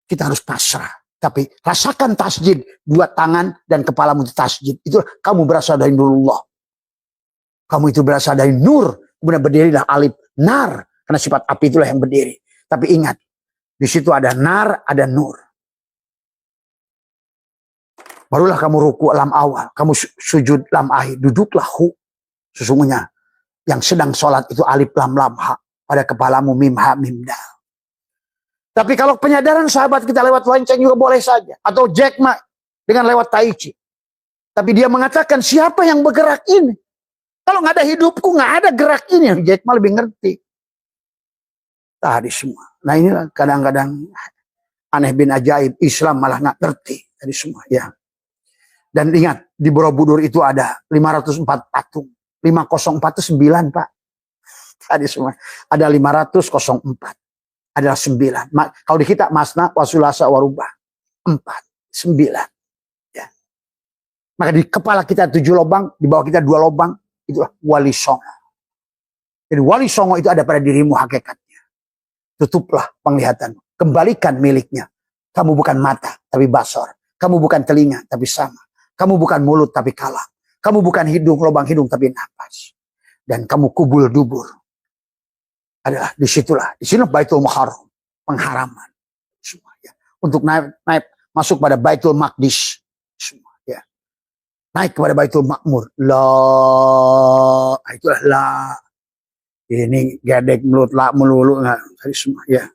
Kita harus pasrah. Tapi rasakan tasjid. Dua tangan dan kepalamu itu tasjid. Itulah kamu berasal dari nurullah. Kamu itu berasal dari nur. Kemudian berdirilah alif nar. Karena sifat api itulah yang berdiri. Tapi ingat. Di situ ada nar, ada nur. Barulah kamu ruku lam awal. Kamu sujud lam akhir. Duduklah hu. Sesungguhnya yang sedang sholat itu alif lam lam ha. Pada kepalamu mim ha mim dal. Tapi kalau penyadaran sahabat kita lewat lonceng juga boleh saja. Atau Jack Ma dengan lewat tai chi. Tapi dia mengatakan siapa yang bergerak ini? Kalau nggak ada hidupku nggak ada gerak ini. Jack Ma lebih ngerti. Tadi semua. Nah inilah kadang-kadang aneh bin ajaib. Islam malah nggak ngerti. Tadi semua ya. Dan ingat di Borobudur itu ada 504 patung. 504 itu 9 Pak. Tadi semua. Ada 504. Adalah 9. Kalau di kita masna wasulasa warubah. 4. 9. Ya. Maka di kepala kita 7 lubang. Di bawah kita 2 lubang. Itulah wali songo. Jadi wali songo itu ada pada dirimu hakikatnya. Tutuplah penglihatanmu. Kembalikan miliknya. Kamu bukan mata tapi basor. Kamu bukan telinga tapi sama. Kamu bukan mulut tapi kalam. Kamu bukan hidung, lubang hidung tapi napas. Dan kamu kubul dubur. Adalah disitulah. Di sini Baitul Muharram. Pengharaman. Semua ya. Untuk naik masuk pada Baitul Maqdis. Semua ya. Naik kepada Baitul Makmur. La. Itulah la. Ini gedek mulut la melulu. Semua ya.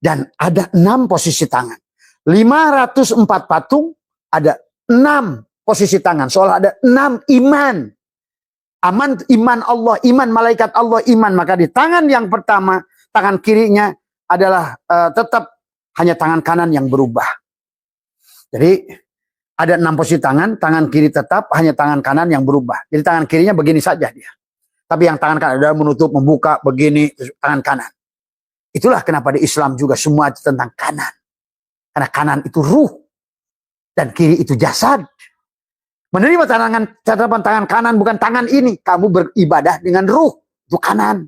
Dan ada 6 posisi tangan. 504 patung. Ada 6 posisi tangan. Soalnya ada 6 iman. Aman, iman Allah, iman malaikat Allah, iman. Maka di tangan yang pertama, tangan kirinya adalah tetap hanya tangan kanan yang berubah. Jadi ada 6 posisi tangan kiri tetap hanya tangan kanan yang berubah. Jadi tangan kirinya begini saja dia. Tapi yang tangan kanan adalah menutup, membuka, begini, tangan kanan. Itulah kenapa di Islam juga semua itu tentang kanan. Karena kanan itu ruh. Dan kiri itu jasad. Menerima catatan tangan kanan bukan tangan ini. Kamu beribadah dengan ruh. Itu kanan.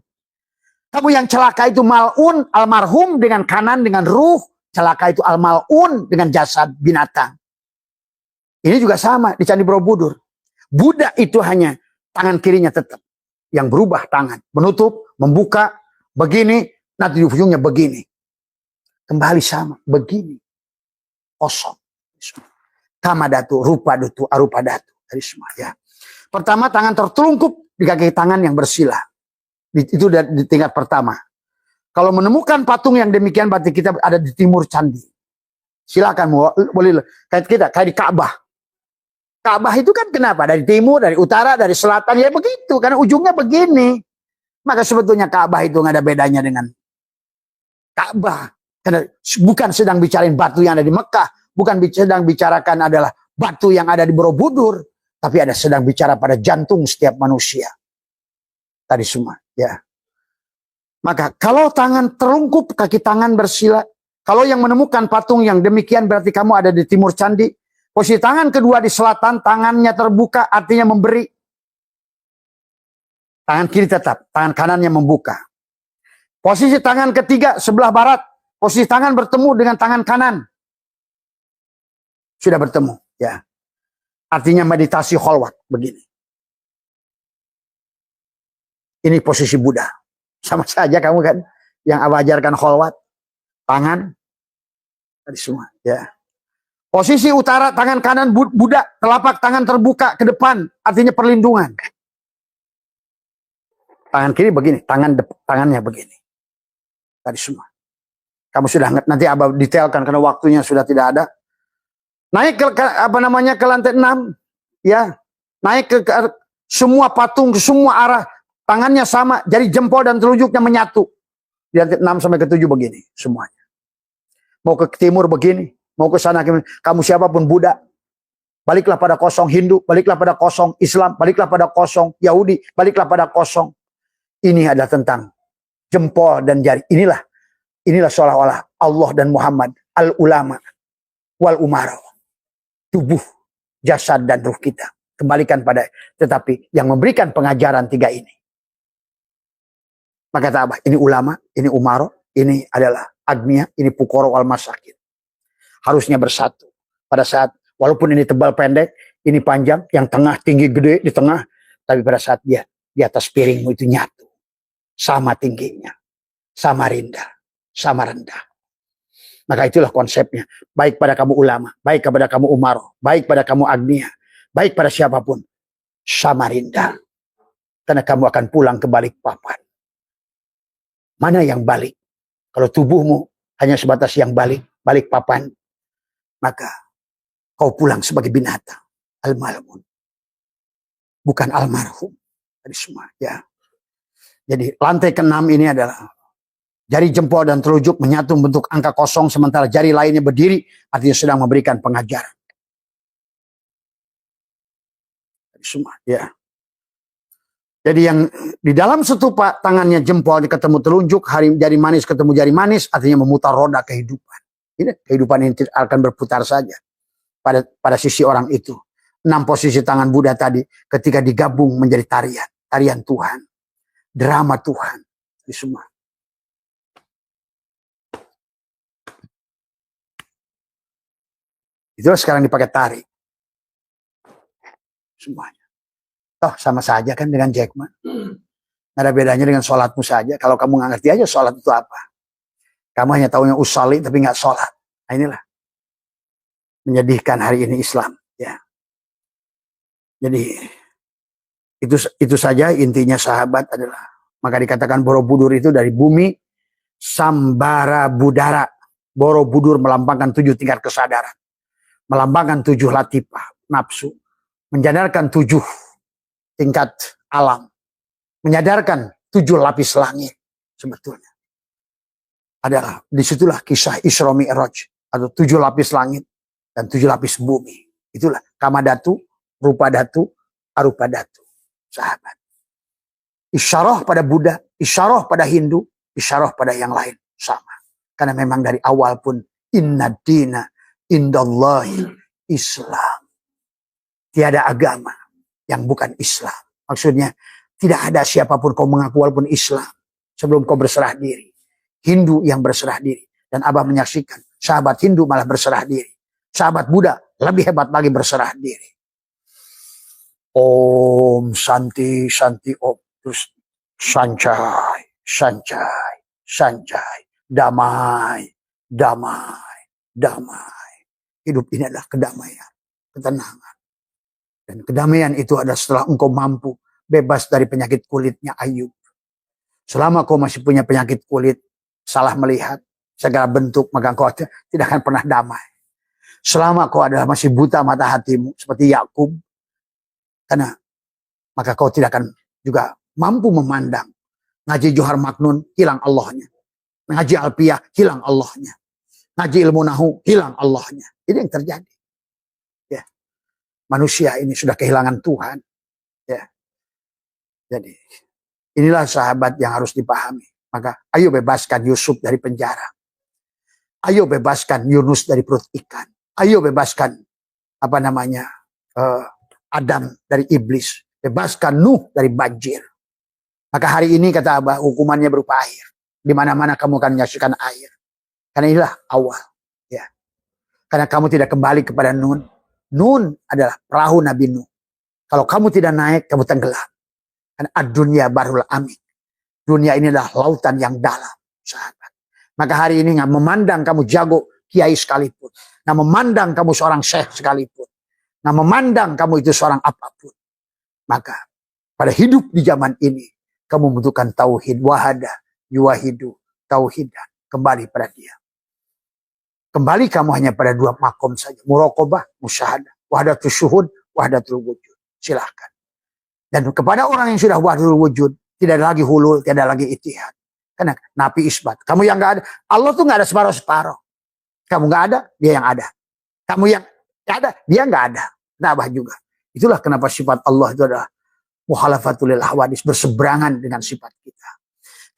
Kamu yang celaka itu mal'un, almarhum dengan kanan, dengan ruh. Celaka itu al-mal'un dengan jasad binatang. Ini juga sama di Candi Borobudur. Buddha itu hanya tangan kirinya tetap. Yang berubah tangan. Menutup, membuka, begini. Nanti di ujungnya begini. Kembali sama, begini. Kosong. Kama datu, rupa datu, arupa datu. Dari semua ya. Pertama tangan tertelungkup di kaki tangan yang bersila. Itu di tingkat pertama. Kalau menemukan patung yang demikian berarti kita ada di timur candi. Silakan boleh kayak di Ka'bah. Ka'bah itu kan kenapa? Dari timur, dari utara, dari selatan ya begitu. Karena ujungnya begini. Maka sebetulnya Ka'bah itu nggak ada bedanya dengan Ka'bah. Karena bukan sedang bicarain batu yang ada di Mekah. Bukan sedang bicarakan adalah batu yang ada di Borobudur. Tapi ada sedang bicara pada jantung setiap manusia. Tadi semua. Ya. Maka kalau tangan terungkup, kaki tangan bersila. Kalau yang menemukan patung yang demikian berarti kamu ada di timur candi. Posisi tangan kedua di selatan, tangannya terbuka artinya memberi. Tangan kiri tetap, tangan kanannya membuka. Posisi tangan ketiga sebelah barat. Posisi tangan bertemu dengan tangan kanan. Sudah bertemu. Ya. Artinya meditasi kholwat begini. Ini posisi Buddha. Sama saja kamu kan yang Abah ajarkan kholwat, tangan tadi semua, ya. Posisi utara tangan kanan Buddha, telapak tangan terbuka ke depan, artinya perlindungan. Tangan kiri begini, tangannya begini. Tadi semua. Kamu sudah nanti Abah detailkan karena waktunya sudah tidak ada. Naik ke lantai 6, ya. Naik ke semua patung ke semua arah, tangannya sama, jari jempol dan telunjuknya menyatu. Di lantai 6 sampai ke 7 begini semuanya. Mau ke timur begini, mau ke sana kamu siapapun Buddha. Baliklah pada kosong Hindu, baliklah pada kosong Islam, baliklah pada kosong Yahudi, baliklah pada kosong. Ini adalah tentang jempol dan jari. Inilah seolah-olah Allah dan Muhammad, al-ulama wal umara. Tubuh, jasad dan ruh kita. Kembalikan pada, tetapi yang memberikan pengajaran 3 ini. Maka kata Abah, ini ulama, ini umara, ini adalah agniya, ini pukoro wal masakin. Harusnya bersatu. Pada saat, walaupun ini tebal pendek, ini panjang, yang tengah tinggi gede di tengah, tapi pada saat dia di atas piringmu itu nyatu. Sama tingginya, sama rendah, sama rendah. Maka itulah konsepnya. Baik pada kamu ulama, baik kepada kamu umaro, baik pada kamu agniya, baik pada siapapun, sama rendah. Karena kamu akan pulang ke Balikpapan. Mana yang balik? Kalau tubuhmu hanya sebatas yang Balikpapan, maka kau pulang sebagai binatang, al-malmun. Bukan almarhum. Tadi semua, ya. Jadi lantai ke-6 ini adalah jari jempol dan telunjuk menyatu bentuk angka kosong, sementara jari lainnya berdiri, artinya sedang memberikan pengajaran. Tadi semua, ya. Jadi yang di dalam stupa tangannya jempol ketemu telunjuk, jari manis ketemu jari manis, artinya memutar roda kehidupan. Ini kehidupan ini akan berputar saja pada sisi orang itu. 6 posisi tangan Buddha tadi ketika digabung menjadi tarian Tuhan, drama Tuhan, ini semua. Itu sekarang dipakai tari. Semuanya. Toh sama saja kan dengan Jack Ma. Nggak ada bedanya dengan sholatmu saja. Kalau kamu nggak ngerti aja sholat itu apa. Kamu hanya tahunya usali tapi nggak sholat. Nah inilah. Menyedihkan hari ini Islam. Ya. Jadi itu saja intinya sahabat adalah. Maka dikatakan Borobudur itu dari bumi Sambara Budara. Borobudur melambangkan 7 tingkat kesadaran. Melambangkan 7 latifah, nafsu. Menyadarkan 7 tingkat alam. Menyadarkan 7 lapis langit. Sebetulnya. Adalah, disitulah kisah Isra Mi'raj. Atau 7 lapis langit dan 7 lapis bumi. Itulah Kamadatu, Rupadatu, Arupadatu. Sahabat. Isyarah pada Buddha, isyarah pada Hindu, isyarah pada yang lain. Sama. Karena memang dari awal pun inna dina indallahi Islam. Tiada agama yang bukan Islam. Maksudnya tidak ada siapapun kau mengaku walaupun Islam sebelum kau berserah diri. Hindu yang berserah diri. Dan Abah menyaksikan sahabat Hindu malah berserah diri. Sahabat Buddha lebih hebat lagi berserah diri. Om Santi Santi Om. Terus Sancai, Sancai, Sancai. Damai, damai, damai. Hidup ini adalah kedamaian, ketenangan. Dan kedamaian itu adalah setelah engkau mampu bebas dari penyakit kulitnya Ayub. Selama kau masih punya penyakit kulit, salah melihat, segala bentuk, maka kau tidak akan pernah damai. Selama kau adalah masih buta mata hatimu, seperti Yakub, karena maka kau tidak akan juga mampu memandang. Ngaji Johar Maknun, hilang Allahnya. Ngaji Alpiyah, hilang Allahnya. Ngaji ilmu nahu, hilang Allahnya. Ini yang terjadi. Ya. Manusia ini sudah kehilangan Tuhan. Ya. Jadi, inilah sahabat yang harus dipahami. Maka, ayo bebaskan Yusuf dari penjara. Ayo bebaskan Yunus dari perut ikan. Ayo bebaskan, Adam dari iblis. Bebaskan Nuh dari banjir. Maka hari ini kata Abah, hukumannya berupa air. Di mana-mana kamu akan menyaksikan air. Karena inilah awal. Ya. Karena kamu tidak kembali kepada Nun. Nun adalah perahu Nabi Nuh. Kalau kamu tidak naik, kamu tenggelam. Karena ad-dunya barul amik. Dunia ini adalah lautan yang dalam, sahabat. Maka hari ini nggak memandang kamu jago kiai sekalipun, nggak memandang kamu seorang syekh sekalipun, nggak memandang kamu itu seorang apapun. Maka pada hidup di zaman ini, kamu membutuhkan tauhid, wahada, yuwahidu, tauhidan, kembali pada dia. Kembali kamu hanya pada dua makom saja, muraqabah, musyahadah, wahdatul syuhud, wahdatul wujud. Silahkan. Dan kepada orang yang sudah wahdatul wujud, tidak ada lagi hulul, tidak ada lagi itihad. Karena nafi isbat. Kamu yang nggak ada, Allah tuh nggak ada separuh-separuh. Kamu nggak ada, dia yang ada. Kamu yang nggak ada, dia nggak ada. Nabah juga. Itulah kenapa sifat Allah itu adalah mukhalafatul lil hawadis, berseberangan dengan sifat kita.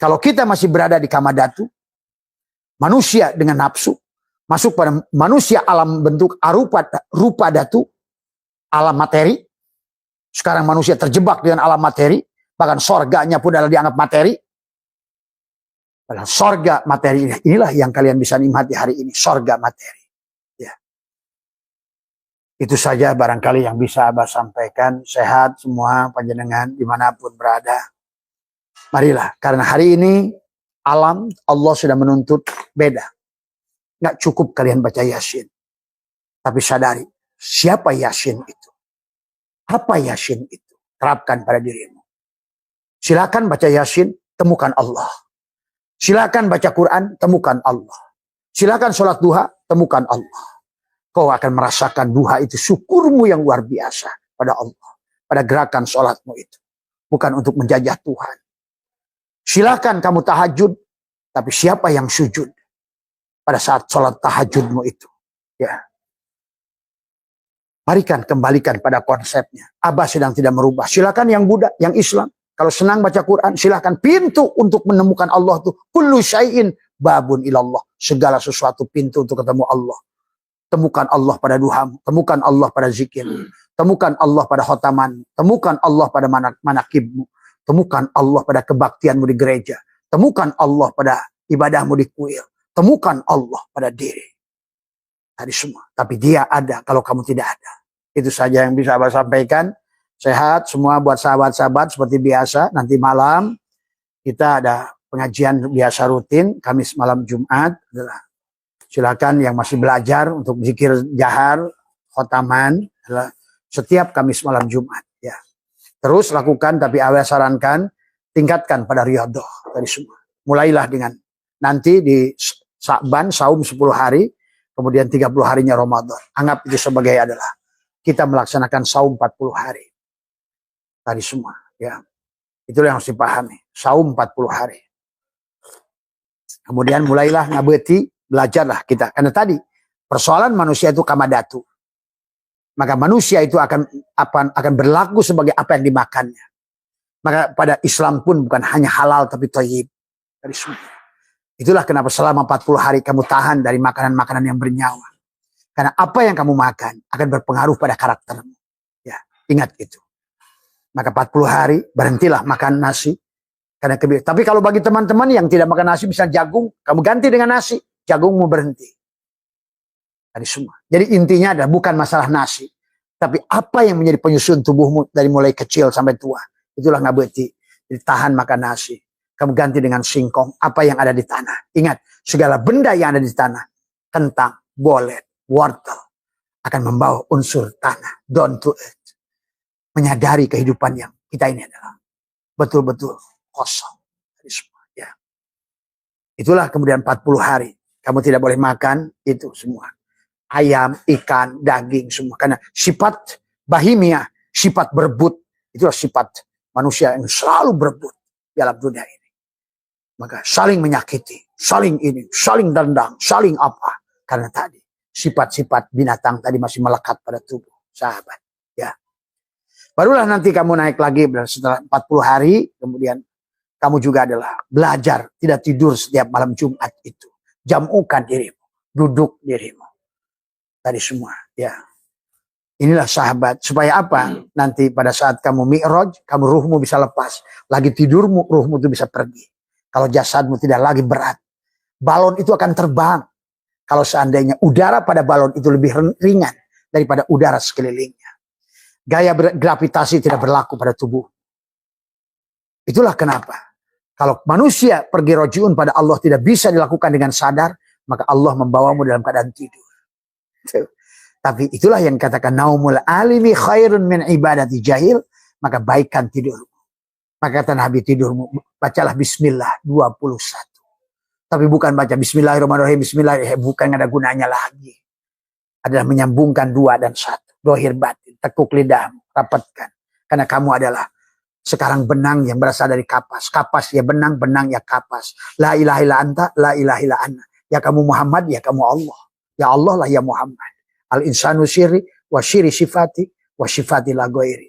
Kalau kita masih berada di kamadatu, manusia dengan nafsu, masuk pada manusia alam bentuk rupa datu, alam materi. Sekarang manusia terjebak dengan alam materi, bahkan sorganya pun adalah dianggap materi. Padahal sorga materi inilah yang kalian bisa nikmati hari ini, sorga materi. Ya. Itu saja barangkali yang bisa Abah sampaikan. Sehat semua panjenengan dimanapun berada. Marilah, karena hari ini alam Allah sudah menuntut beda. Nggak cukup kalian baca Yasin. Tapi sadari, siapa Yasin itu? Apa Yasin itu? Terapkan pada dirimu. Silakan baca Yasin, temukan Allah. Silakan baca Quran, temukan Allah. Silakan sholat duha, temukan Allah. Kau akan merasakan duha itu syukurmu yang luar biasa pada Allah. Pada gerakan sholatmu itu. Bukan untuk menjajah Tuhan. Silakan kamu tahajud, tapi siapa yang sujud pada saat sholat tahajudmu itu? Ya. Marikan kembalikan pada konsepnya. Abah sedang tidak merubah. Silakan yang Buddha, yang Islam. Kalau senang baca Quran, silakan. Pintu untuk menemukan Allah itu kullu syai'in babun ilallah. Segala sesuatu pintu untuk ketemu Allah. Temukan Allah pada duhamu, temukan Allah pada zikir, temukan Allah pada khotaman, temukan Allah pada manakibmu, temukan Allah pada kebaktianmu di gereja, temukan Allah pada ibadahmu di kuil, temukan Allah pada diri. Tadi semua. Tapi dia ada kalau kamu tidak ada. Itu saja yang bisa Abah sampaikan. Sehat semua buat sahabat-sahabat seperti biasa. Nanti malam kita ada pengajian biasa rutin. Kamis malam Jumat. Silakan yang masih belajar untuk zikir jahar, khotaman. Setiap Kamis malam Jumat. Ya. Terus lakukan, tapi Abah sarankan tingkatkan pada riyadhah tadi semua. Mulailah dengan nanti di Sa'ban, saum 10 hari. Kemudian 30 harinya Ramadan. Anggap itu sebagai adalah kita melaksanakan saum 40 hari. Tadi semua. Ya. Itulah yang harus dipahami. Saum 40 hari. Kemudian mulailah ngabeti, belajarlah kita. Karena tadi persoalan manusia itu kamadatu. Maka manusia itu akan berlaku sebagai apa yang dimakannya. Maka pada Islam pun bukan hanya halal tapi thayyib. Tadi semua. Itulah kenapa selama 40 hari kamu tahan dari makanan-makanan yang bernyawa. Karena apa yang kamu makan akan berpengaruh pada karaktermu. Ya, ingat itu. Maka 40 hari berhentilah makan nasi. Karena tapi kalau bagi teman-teman yang tidak makan nasi bisa jagung, kamu ganti dengan nasi, jagungmu berhenti. Tadi semua. Jadi intinya adalah bukan masalah nasi, tapi apa yang menjadi penyusun tubuhmu dari mulai kecil sampai tua. Itulah ngabeti. Jadi tahan makan nasi. Kamu ganti dengan singkong, apa yang ada di tanah. Ingat, segala benda yang ada di tanah, kentang, bolet, wortel, akan membawa unsur tanah. Down to earth. Menyadari kehidupan yang kita ini adalah betul-betul kosong. Ya. Itulah kemudian 40 hari. Kamu tidak boleh makan itu semua. Ayam, ikan, daging, semua. Karena sifat bahimia, sifat berebut, itulah sifat manusia yang selalu berebut dalam dunia ini. Maka saling menyakiti, saling ini, saling dendam, saling apa. Karena tadi sifat-sifat binatang tadi masih melekat pada tubuh sahabat. Ya. Barulah nanti kamu naik lagi setelah 40 hari, kemudian kamu juga adalah belajar, tidak tidur setiap malam Jumat itu. Jamukan dirimu, duduk dirimu. Tadi semua, ya. Inilah sahabat, supaya apa? Nanti pada saat kamu mi'raj, kamu ruhmu bisa lepas. Lagi tidurmu, ruhmu itu bisa pergi. Kalau jasadmu tidak lagi berat. Balon itu akan terbang. Kalau seandainya udara pada balon itu lebih ringan, daripada udara sekelilingnya. Gaya gravitasi tidak berlaku pada tubuh. Itulah kenapa kalau manusia pergi rojiun pada Allah tidak bisa dilakukan dengan sadar, maka Allah membawamu dalam keadaan tidur. Tapi itulah yang katakan naumul alimi khairun min ibadati jahil, maka baikkan tidurmu. Maka kata Nabi, tidurmu bacalah bismillah 21. Tapi bukan baca bismillahirrahmanirrahim, bismillahirrahmanirrahim, bukan ada gunanya lagi. Adalah menyambungkan 2 dan 1. Dohir batin, tekuk lidahmu, rapatkan. Karena kamu adalah sekarang benang yang berasal dari kapas. Kapas ya benang, benang ya kapas. La ilaha illa anta, la ilaha illa anna. Ya kamu Muhammad, ya kamu Allah. Ya Allah lah ya Muhammad. Al-insanu syiri, wa syiri sifati, wa sifati la ghairi.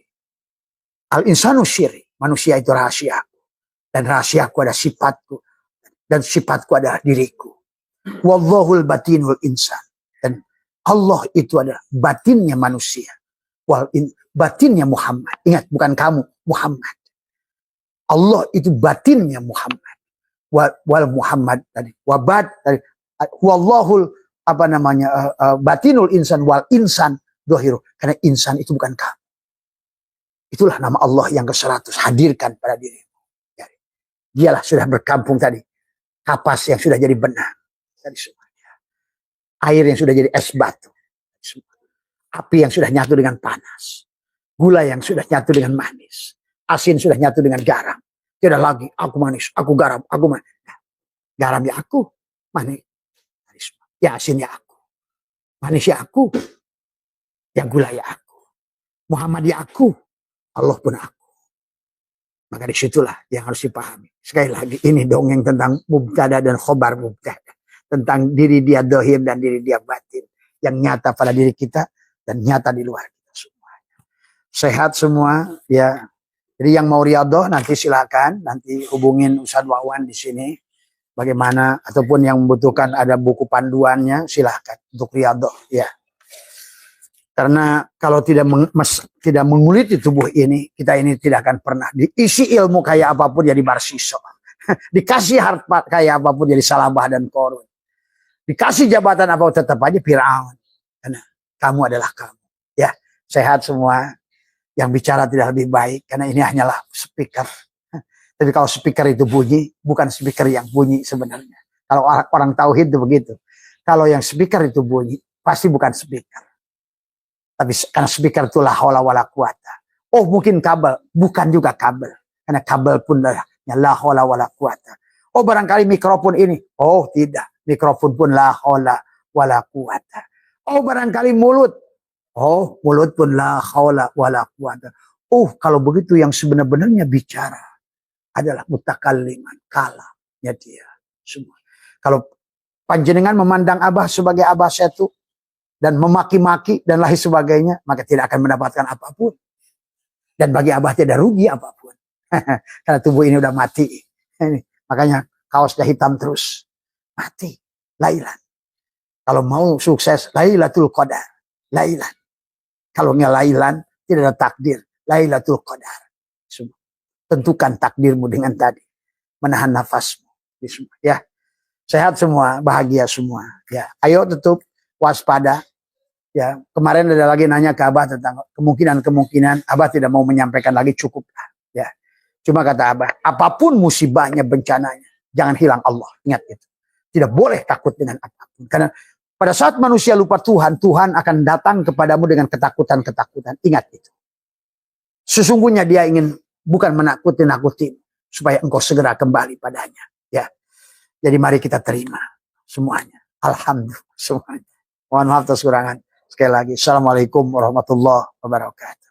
Al-insanu syiri, manusia itu rahasiaku. Dan rahasiaku ada sifatku. Dan sifatku adalah diriku. Wallahul batinul insan. Dan Allah itu adalah batinnya manusia. Batinnya Muhammad. Ingat, bukan kamu, Muhammad. Allah itu batinnya Muhammad. Wal Muhammad tadi. Wabad tadi. Wallahul batinul insan wal insan dohiru. Karena insan itu bukan kamu. Itulah nama Allah yang ke-100. Hadirkan pada dirimu. Dialah sudah berkampung tadi. Kapas yang sudah jadi benang. Tadi semuanya. Air yang sudah jadi es batu. Api yang sudah nyatu dengan panas. Gula yang sudah nyatu dengan manis. Asin sudah nyatu dengan garam. Tidak lagi aku manis, aku garam, aku manis. Garam ya aku, manis. Ya asin ya aku. Manis ya aku. Ya gula ya aku. Muhammad ya aku. Allah pun aku. Maka disitulah yang harus dipahami. Sekali lagi ini dongeng tentang mubtada dan khobar mubtada. Tentang diri dia dohir dan diri dia batin. Yang nyata pada diri kita dan nyata di luar kita semuanya. Sehat semua ya. Jadi yang mau riadoh nanti silakan. Nanti hubungin Ustadz Wawan di sini. Bagaimana ataupun yang membutuhkan ada buku panduannya silahkan untuk riadoh ya. Karena kalau tidak menguliti tubuh ini, kita ini tidak akan pernah diisi ilmu kayak apapun jadi Barsiso. Dikasih harta kayak apapun jadi Salabah dan Korun. Dikasih jabatan apapun tetap aja Fir'aun. Karena kamu adalah kamu. Ya, sehat semua. Yang bicara tidak lebih baik karena ini hanyalah speaker. Tapi kalau speaker itu bunyi, bukan speaker yang bunyi sebenarnya. Kalau orang tauhid itu begitu. Kalau yang speaker itu bunyi, pasti bukan speaker. Tapi karena speaker itu la haula wala quwata. Oh mungkin kabel, bukan juga kabel. Karena kabel pun la haula wala quwata. Oh barangkali mikrofon ini. Oh tidak, mikrofon pun la haula wala quwata. Oh barangkali mulut. Oh mulut pun la haula wala quwata. Oh kalau begitu yang sebenar-benarnya bicara adalah mutakalliman, kalamnya dia semua. Kalau panjenengan memandang Abah sebagai Abah Setu dan memaki-maki dan lain sebagainya, maka tidak akan mendapatkan apapun. Dan bagi Abah tidak rugi apapun. Karena tubuh ini udah mati. Makanya kaosnya hitam terus. Mati. Lailan. Kalau mau sukses, Lailatul Qadar. Lailan. Kalau nggak lailan, tidak ada takdir. Lailatul Qadar. Tentukan takdirmu dengan tadi. Menahan nafasmu. Ya. Sehat semua, bahagia semua. Ya. Ayo tutup, waspada. Ya, kemarin ada lagi nanya ke Abah tentang kemungkinan Abah tidak mau menyampaikan lagi, cukup lah. Ya. Cuma kata Abah, apapun musibahnya, bencananya, jangan hilang Allah. Ingat itu. Tidak boleh takut dengan apapun. Karena pada saat manusia lupa Tuhan, Tuhan akan datang kepadamu dengan ketakutan-ketakutan. Ingat itu. Sesungguhnya dia ingin bukan menakuti supaya engkau segera kembali padanya. Ya. Jadi mari kita terima semuanya. Alhamdulillah semuanya. Mohon maaf atas kekurangan. Sekali lagi, Assalamualaikum warahmatullahi wabarakatuh.